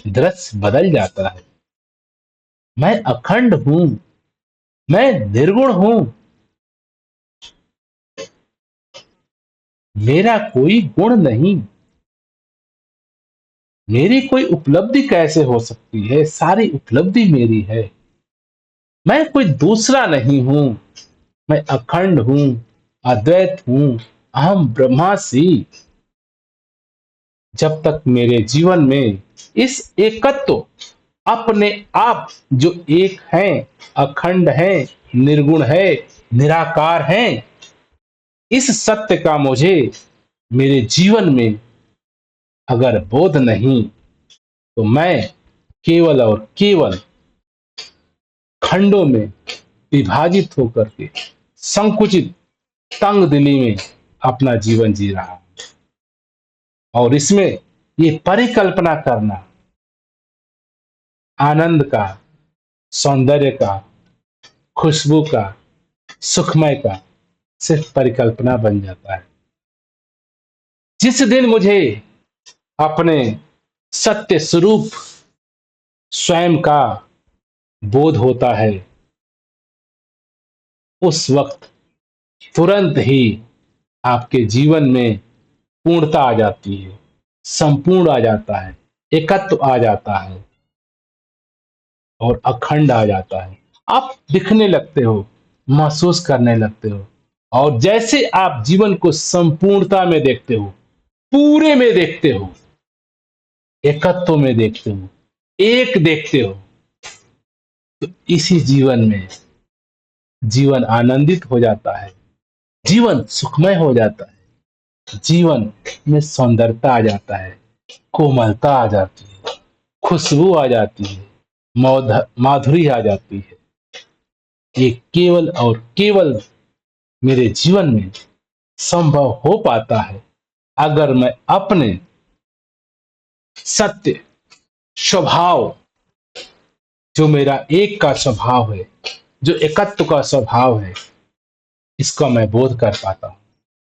दृश्य बदल जाता है। मैं अखंड हूं, मैं निर्गुण हूं, मेरा कोई गुण नहीं, मेरी कोई उपलब्धि कैसे हो सकती है? सारी उपलब्धि मेरी है। मैं कोई दूसरा नहीं हूं, मैं अखंड हूं, अद्वैत हूं, अहम ब्रह्मास्मि। जब तक मेरे जीवन में इस एकत्व, अपने आप जो एक है, अखंड है, निर्गुण है, निराकार है, इस सत्य का मुझे मेरे जीवन में अगर बोध नहीं, तो मैं केवल और केवल खंडों में विभाजित होकर के संकुचित तंग दिली में अपना जीवन जी रहा हूं। और इसमें ये परिकल्पना करना आनंद का, सौंदर्य का, खुशबू का, सुखमय का सिर्फ परिकल्पना बन जाता है। जिस दिन मुझे अपने सत्य स्वरूप स्वयं का बोध होता है, उस वक्त तुरंत ही आपके जीवन में पूर्णता आ जाती है, संपूर्ण आ जाता है, एकत्व आ जाता है और अखंड आ जाता है। आप दिखने लगते हो, महसूस करने लगते हो। और जैसे आप जीवन को संपूर्णता में देखते हो, पूरे में देखते हो, एकत्व में देखते हो, एक देखते हो, तो इसी जीवन में जीवन आनंदित हो जाता है, जीवन सुखमय हो जाता है, जीवन में सौंदर्यता आ जाता है, कोमलता आ जाती है, खुशबू आ जाती है, माधुरी आ जाती है। ये केवल और केवल मेरे जीवन में संभव हो पाता है अगर मैं अपने सत्य स्वभाव, जो मेरा एक का स्वभाव है, जो एकत्व का स्वभाव है, इसको मैं बोध कर पाता हूं,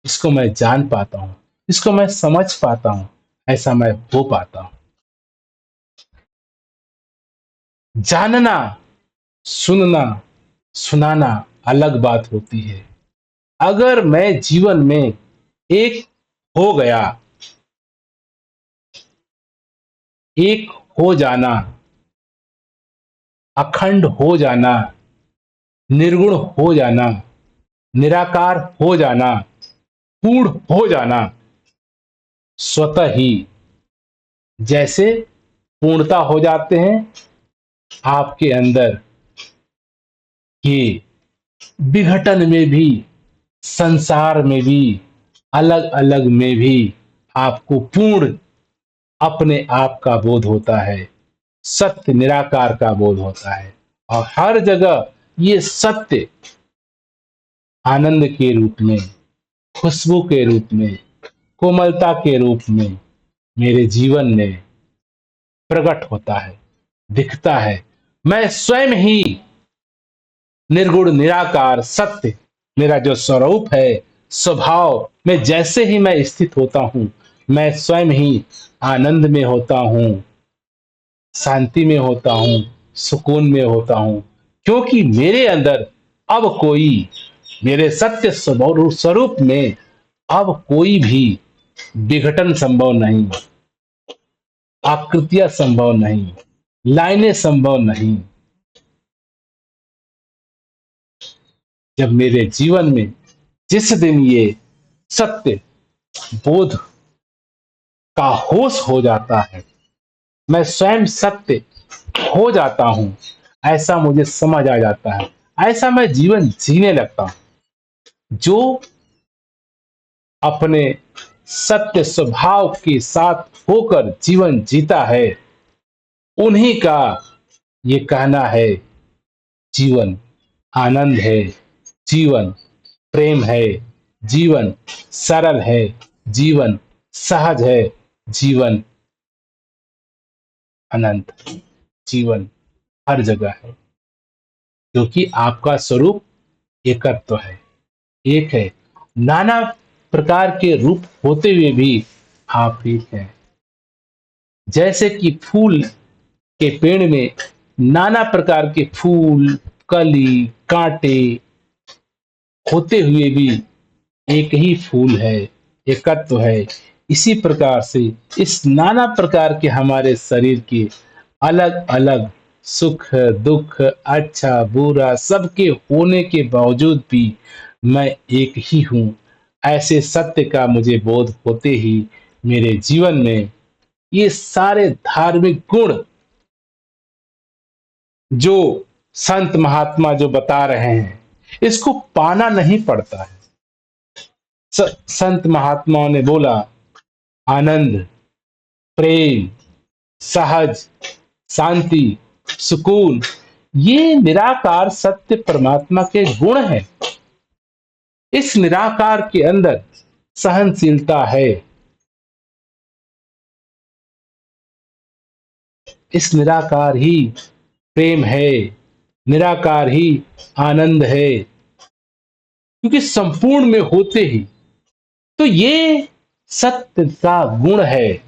इसको मैं जान पाता हूं, इसको मैं समझ पाता हूं, ऐसा मैं हो पाता हूं। जानना, सुनना, सुनाना अलग बात होती है। अगर मैं जीवन में एक हो गया, एक हो जाना, अखंड हो जाना, निर्गुण हो जाना, निराकार हो जाना, पूर्ण हो जाना, स्वतः ही जैसे पूर्णता हो जाते हैं, आपके अंदर ये विघटन में भी, संसार में भी, अलग अलग में भी आपको पूर्ण अपने आप का बोध होता है, सत्य निराकार का बोध होता है। और हर जगह ये सत्य आनंद के रूप में, खुशबू के रूप में, कोमलता के रूप में मेरे जीवन में प्रकट होता है, दिखता है। मैं स्वयं ही निर्गुण निराकार सत्य, मेरा जो स्वरूप है, स्वभाव में जैसे ही मैं स्थित होता हूं, मैं स्वयं ही आनंद में होता हूँ, शांति में होता हूँ, सुकून में होता हूँ, क्योंकि मेरे अंदर अब कोई, मेरे सत्य स्वरूप में अब कोई भी विघटन संभव नहीं, आकृतियां संभव नहीं, लाइनें संभव नहीं। जब मेरे जीवन में जिस दिन ये सत्य बोध का होश हो जाता है, मैं स्वयं सत्य हो जाता हूं, ऐसा मुझे समझ आ जाता है, ऐसा मैं जीवन जीने लगता हूं। जो अपने सत्य स्वभाव के साथ होकर जीवन जीता है, उन्हीं का ये कहना है, जीवन आनंद है, जीवन प्रेम है, जीवन सरल है, जीवन सहज है, जीवन अनंत, जीवन हर जगह है, क्योंकि आपका स्वरूप एकत्व है, एक है। नाना प्रकार के रूप होते हुए भी आप एक हैं। जैसे कि फूल के पेड़ में नाना प्रकार के फूल, कली, कांटे होते हुए भी एक ही फूल है, एकत्व है। इसी प्रकार से इस नाना प्रकार के हमारे शरीर के अलग अलग सुख दुख, अच्छा बुरा, सबके होने के बावजूद भी मैं एक ही हूं, ऐसे सत्य का मुझे बोध होते ही मेरे जीवन में ये सारे धार्मिक गुण जो संत महात्मा जो बता रहे हैं, इसको पाना नहीं पड़ता है। संत महात्माओं ने बोला, आनंद, प्रेम, सहज, शांति, सुकून, ये निराकार सत्य परमात्मा के गुण हैं। इस निराकार के अंदर सहनशीलता है, इस निराकार ही प्रेम है, निराकार ही आनंद है, क्योंकि संपूर्ण में होते ही तो ये सत्य का गुण है।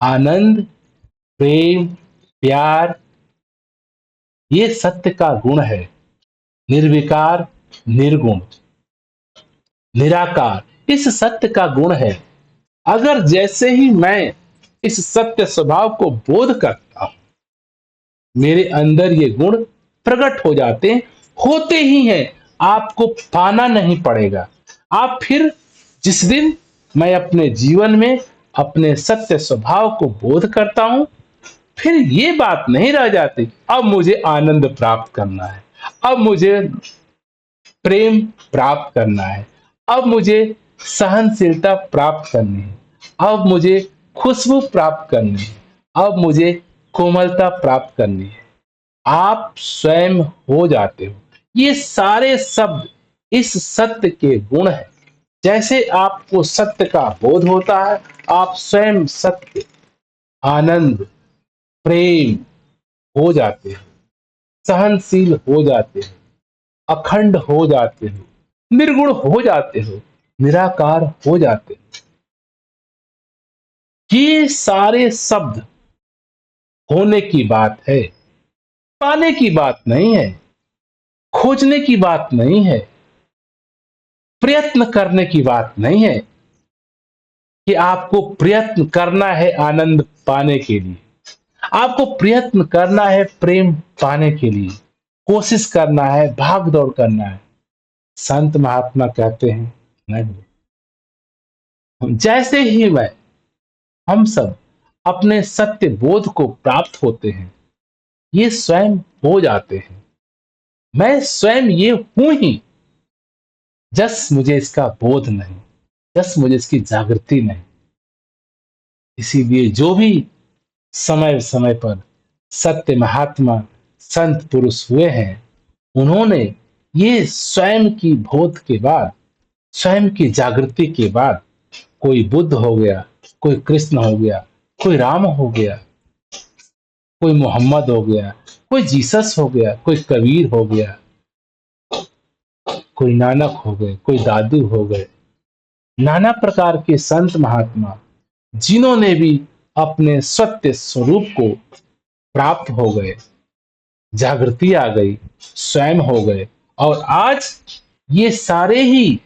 आनंद, प्रेम, प्यार, ये सत्य का गुण है। निर्विकार, निर्गुण, निराकार, इस सत्य का गुण है। अगर जैसे ही मैं इस सत्य स्वभाव को बोध करता हूं, मेरे अंदर ये गुण प्रकट हो जाते हैं, होते ही हैं, आपको पाना नहीं पड़ेगा। आप फिर जिस दिन मैं अपने जीवन में अपने सत्य स्वभाव को बोध करता हूं, फिर ये बात नहीं रह जाती अब मुझे आनंद प्राप्त करना है, अब मुझे प्रेम प्राप्त करना है, अब मुझे सहनशीलता प्राप्त करनी है, अब मुझे खुशबू प्राप्त करनी है, अब मुझे कोमलता प्राप्त करनी है। आप स्वयं हो जाते हो। ये सारे शब्द इस सत्य के गुण हैं। जैसे आपको सत्य का बोध होता है, आप स्वयं सत्य, आनंद, प्रेम हो जाते हो, सहनशील हो जाते हो, अखंड हो जाते हो, निर्गुण हो जाते हो, निराकार हो जाते हो। ये सारे शब्द होने की बात है, पाने की बात नहीं है, खोजने की बात नहीं है, प्रयत्न करने की बात नहीं है कि आपको प्रयत्न करना है आनंद पाने के लिए, आपको प्रयत्न करना है प्रेम पाने के लिए, कोशिश करना है, भाग दौड़ करना है। संत महात्मा कहते हैं नहीं, जैसे ही हम सब अपने सत्य बोध को प्राप्त होते हैं, ये स्वयं हो जाते हैं। मैं स्वयं ये हूं ही, जस मुझे इसका बोध नहीं, जस मुझे इसकी जागृति नहीं। इसीलिए जो भी समय समय पर सत्य महात्मा संत पुरुष हुए हैं, उन्होंने ये स्वयं की बोध के बाद, स्वयं की जागृति के बाद, कोई बुद्ध हो गया, कोई कृष्ण हो गया, कोई राम हो गया, कोई मोहम्मद हो गया, कोई जीसस हो गया, कोई कबीर हो गया, कोई नानक हो गए, कोई दादू हो गए, नाना प्रकार के संत महात्मा जिन्होंने भी अपने सत्य स्वरूप को प्राप्त हो गए, जागृति आ गई, स्वयं हो गए, और आज ये सारे ही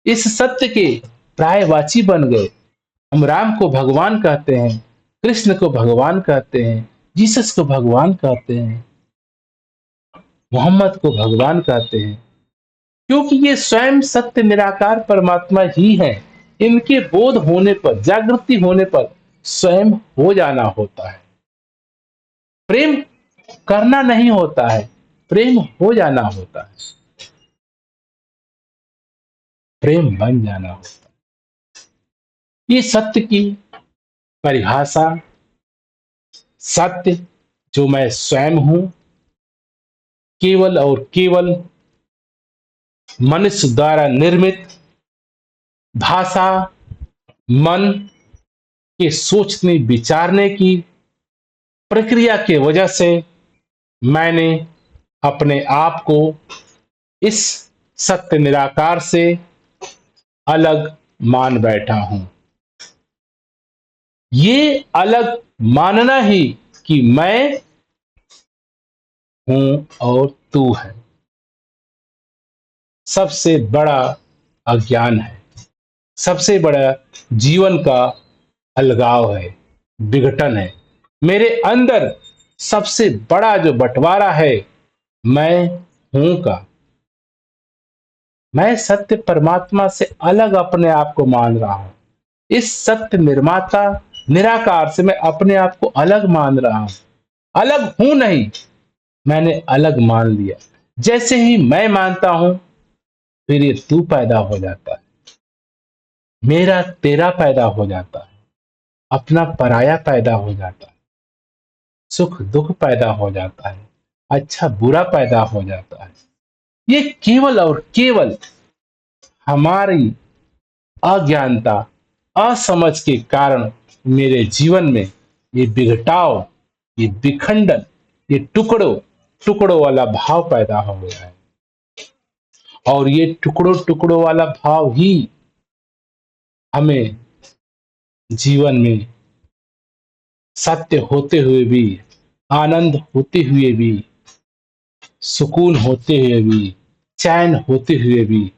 इस सत्य के प्रायवाची बन गए। हम राम को भगवान कहते हैं, कृष्ण को भगवान कहते हैं, जीसस को भगवान कहते हैं, मोहम्मद को भगवान कहते हैं, क्योंकि ये स्वयं सत्य निराकार परमात्मा ही है। इनके बोध होने पर, जागृति होने पर स्वयं हो जाना होता है। प्रेम करना नहीं होता है, प्रेम हो जाना होता है, प्रेम बन जाना होता है। ये सत्य की परिभाषा, सत्य जो मैं स्वयं हूं, केवल और केवल मनुष्य द्वारा निर्मित भाषा, मन के सोचने विचारने की प्रक्रिया के वजह से मैंने अपने आप को इस सत्य निराकार से अलग मान बैठा हूं। ये अलग मानना ही कि मैं हूं और तू है, सबसे बड़ा अज्ञान है, सबसे बड़ा जीवन का अलगाव है, विघटन है। मेरे अंदर सबसे बड़ा जो बंटवारा है, मैं हूं का। मैं सत्य परमात्मा से अलग अपने आप को मान रहा हूं। इस सत्य निर्माता निराकार से मैं अपने आप को अलग मान रहा हूं। अलग हूं नहीं, मैंने अलग मान लिया। जैसे ही मैं मानता हूं, फिर ये तू पैदा हो जाता है, मेरा तेरा पैदा हो जाता है, अपना पराया पैदा हो जाता है, सुख दुख पैदा हो जाता है, अच्छा बुरा पैदा हो जाता है। ये केवल और केवल हमारी अज्ञानता, असमझ के कारण मेरे जीवन में ये बिघटाव, ये विखंडन, ये टुकड़ों टुकड़ों वाला भाव पैदा हो गया है। और ये टुकड़ों टुकड़ों वाला भाव ही हमें जीवन में सत्य होते हुए भी, आनंद होते हुए भी, सुकून होते हुए भी, चैन होते हुए भी,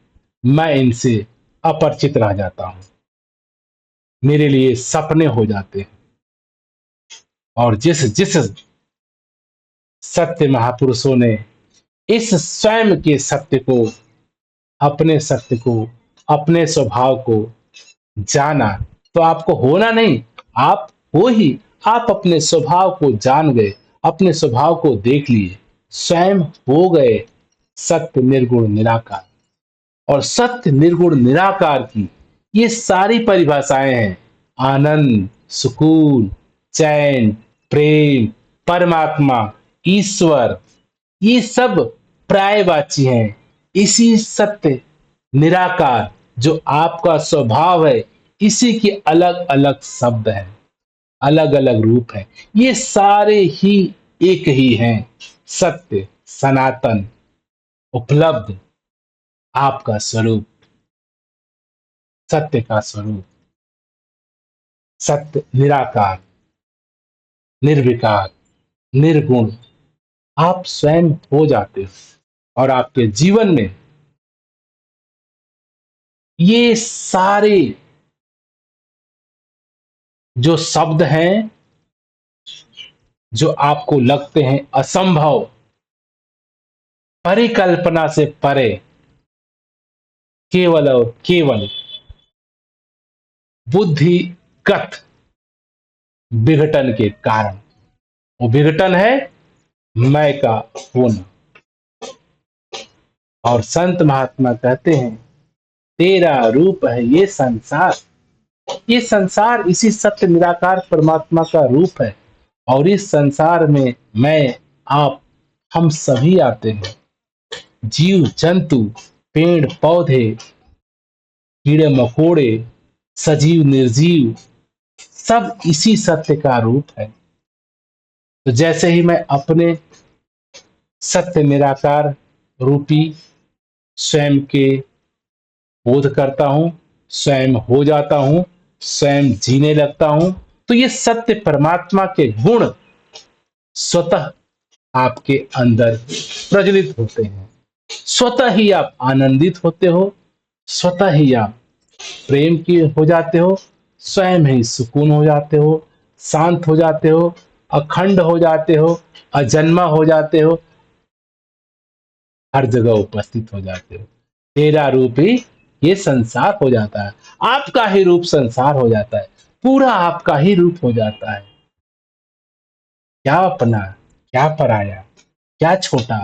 मैं इनसे अपरिचित रह जाता हूं। मेरे लिए सपने हो जाते हैं। और जिस जिस सत्य महापुरुषों ने इस स्वयं के सत्य को, अपने सत्य को, अपने स्वभाव को जाना, तो आपको होना नहीं, आप हो ही। आप अपने स्वभाव को जान गए, अपने स्वभाव को देख लिए, स्वयं हो गए सत्य निर्गुण निराकार। और सत्य निर्गुण निराकार की ये सारी परिभाषाएं हैं, आनंद, सुकून, चैन, प्रेम, परमात्मा, ईश्वर, ये सब पर्यायवाची हैं। इसी सत्य निराकार जो आपका स्वभाव है, इसी के अलग अलग शब्द हैं, अलग अलग रूप है। ये सारे ही एक ही हैं, सत्य सनातन उपलब्ध आपका स्वरूप, सत्य का स्वरूप, सत्य निराकार, निर्विकार, निर्गुण आप स्वयं हो जाते हो। और आपके जीवन में ये सारे जो शब्द हैं, जो आपको लगते हैं असंभव, परिकल्पना से परे, केवल और केवल बुद्धिगत विघटन के कारण, वो विघटन है मैं का होना। और संत महात्मा कहते हैं, तेरा रूप है ये संसार। ये संसार इसी सत्य निराकार परमात्मा का रूप है। और इस संसार में मैं, आप, हम सभी आते हैं। जीव जंतु, पेड़ पौधे, कीड़े मकोड़े, सजीव निर्जीव, सब इसी सत्य का रूप है। तो जैसे ही मैं अपने सत्य निराकार रूपी स्वयं के बोध करता हूं, स्वयं हो जाता हूं, स्वयं जीने लगता हूं तो ये सत्य परमात्मा के गुण स्वतः आपके अंदर प्रज्वलित होते हैं। स्वतः ही आप आनंदित होते हो, स्वतः ही आप प्रेम की हो जाते हो, स्वयं ही सुकून हो जाते हो, शांत हो जाते हो, अखंड हो जाते हो, अजन्मा हो जाते हो, हर जगह उपस्थित हो जाते हो। तेरा रूप ही ये संसार हो जाता है, आपका ही रूप संसार हो जाता है, पूरा आपका ही रूप हो जाता है। क्या अपना, क्या पराया, क्या छोटा,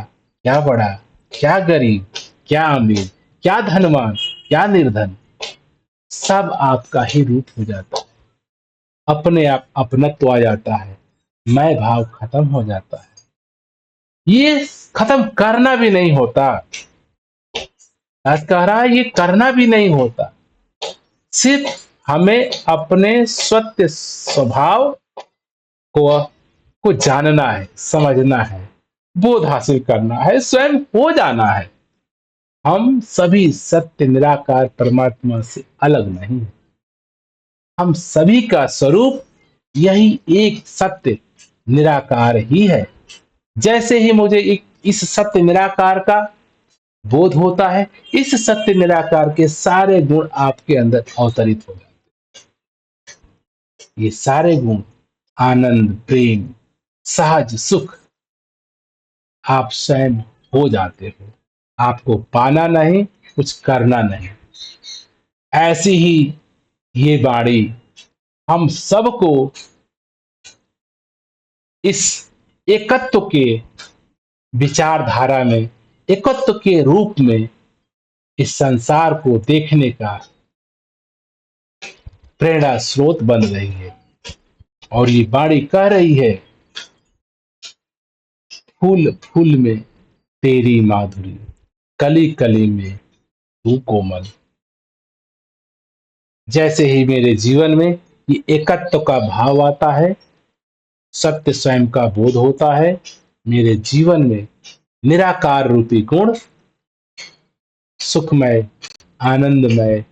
क्या बड़ा, क्या गरीब, क्या अमीर, क्या धनवान, क्या निर्धन, सब आपका ही रूप हो जाता है। अपने आप अपनत्व आ जाता है, मैं भाव खत्म हो जाता है। ये खत्म करना भी नहीं होता। आज कह रहा है ये करना भी नहीं होता, सिर्फ हमें अपने सत्य स्वभाव को जानना है, समझना है, बोध हासिल करना है, स्वयं हो जाना है। हम सभी सत्य निराकार परमात्मा से अलग नहीं है। हम सभी का स्वरूप यही एक सत्य निराकार ही है। जैसे ही मुझे इस सत्य निराकार का बोध होता है, इस सत्य निराकार के सारे गुण आपके अंदर अवतरित हो जाते हैं। ये सारे गुण, आनंद, प्रेम, सहज सुख, आप स्वयं हो जाते हो। आपको पाना नहीं, कुछ करना नहीं। ऐसी ही ये बाणी हम सबको इस एकत्व के विचारधारा में, एकत्व के रूप में इस संसार को देखने का प्रेरणा स्रोत बन रही है। और ये बाणी कह रही है, फूल फूल में तेरी माधुरी, कली कली में तू कोमल। जैसे ही मेरे जीवन में ये एकत्व का भाव आता है, सत्य स्वयं का बोध होता है, मेरे जीवन में निराकार रूपी गुण सुखमय, आनंदमय,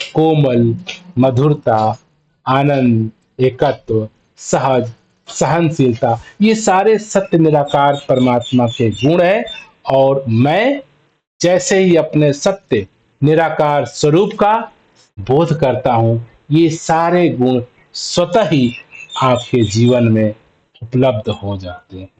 कोमल, मधुरता, आनंद, एकत्व, सहज, सहनशीलता, ये सारे सत्य निराकार परमात्मा के गुण है। और मैं जैसे ही अपने सत्य निराकार स्वरूप का बोध करता हूं, ये सारे गुण स्वतः ही आपके जीवन में उपलब्ध हो जाते हैं।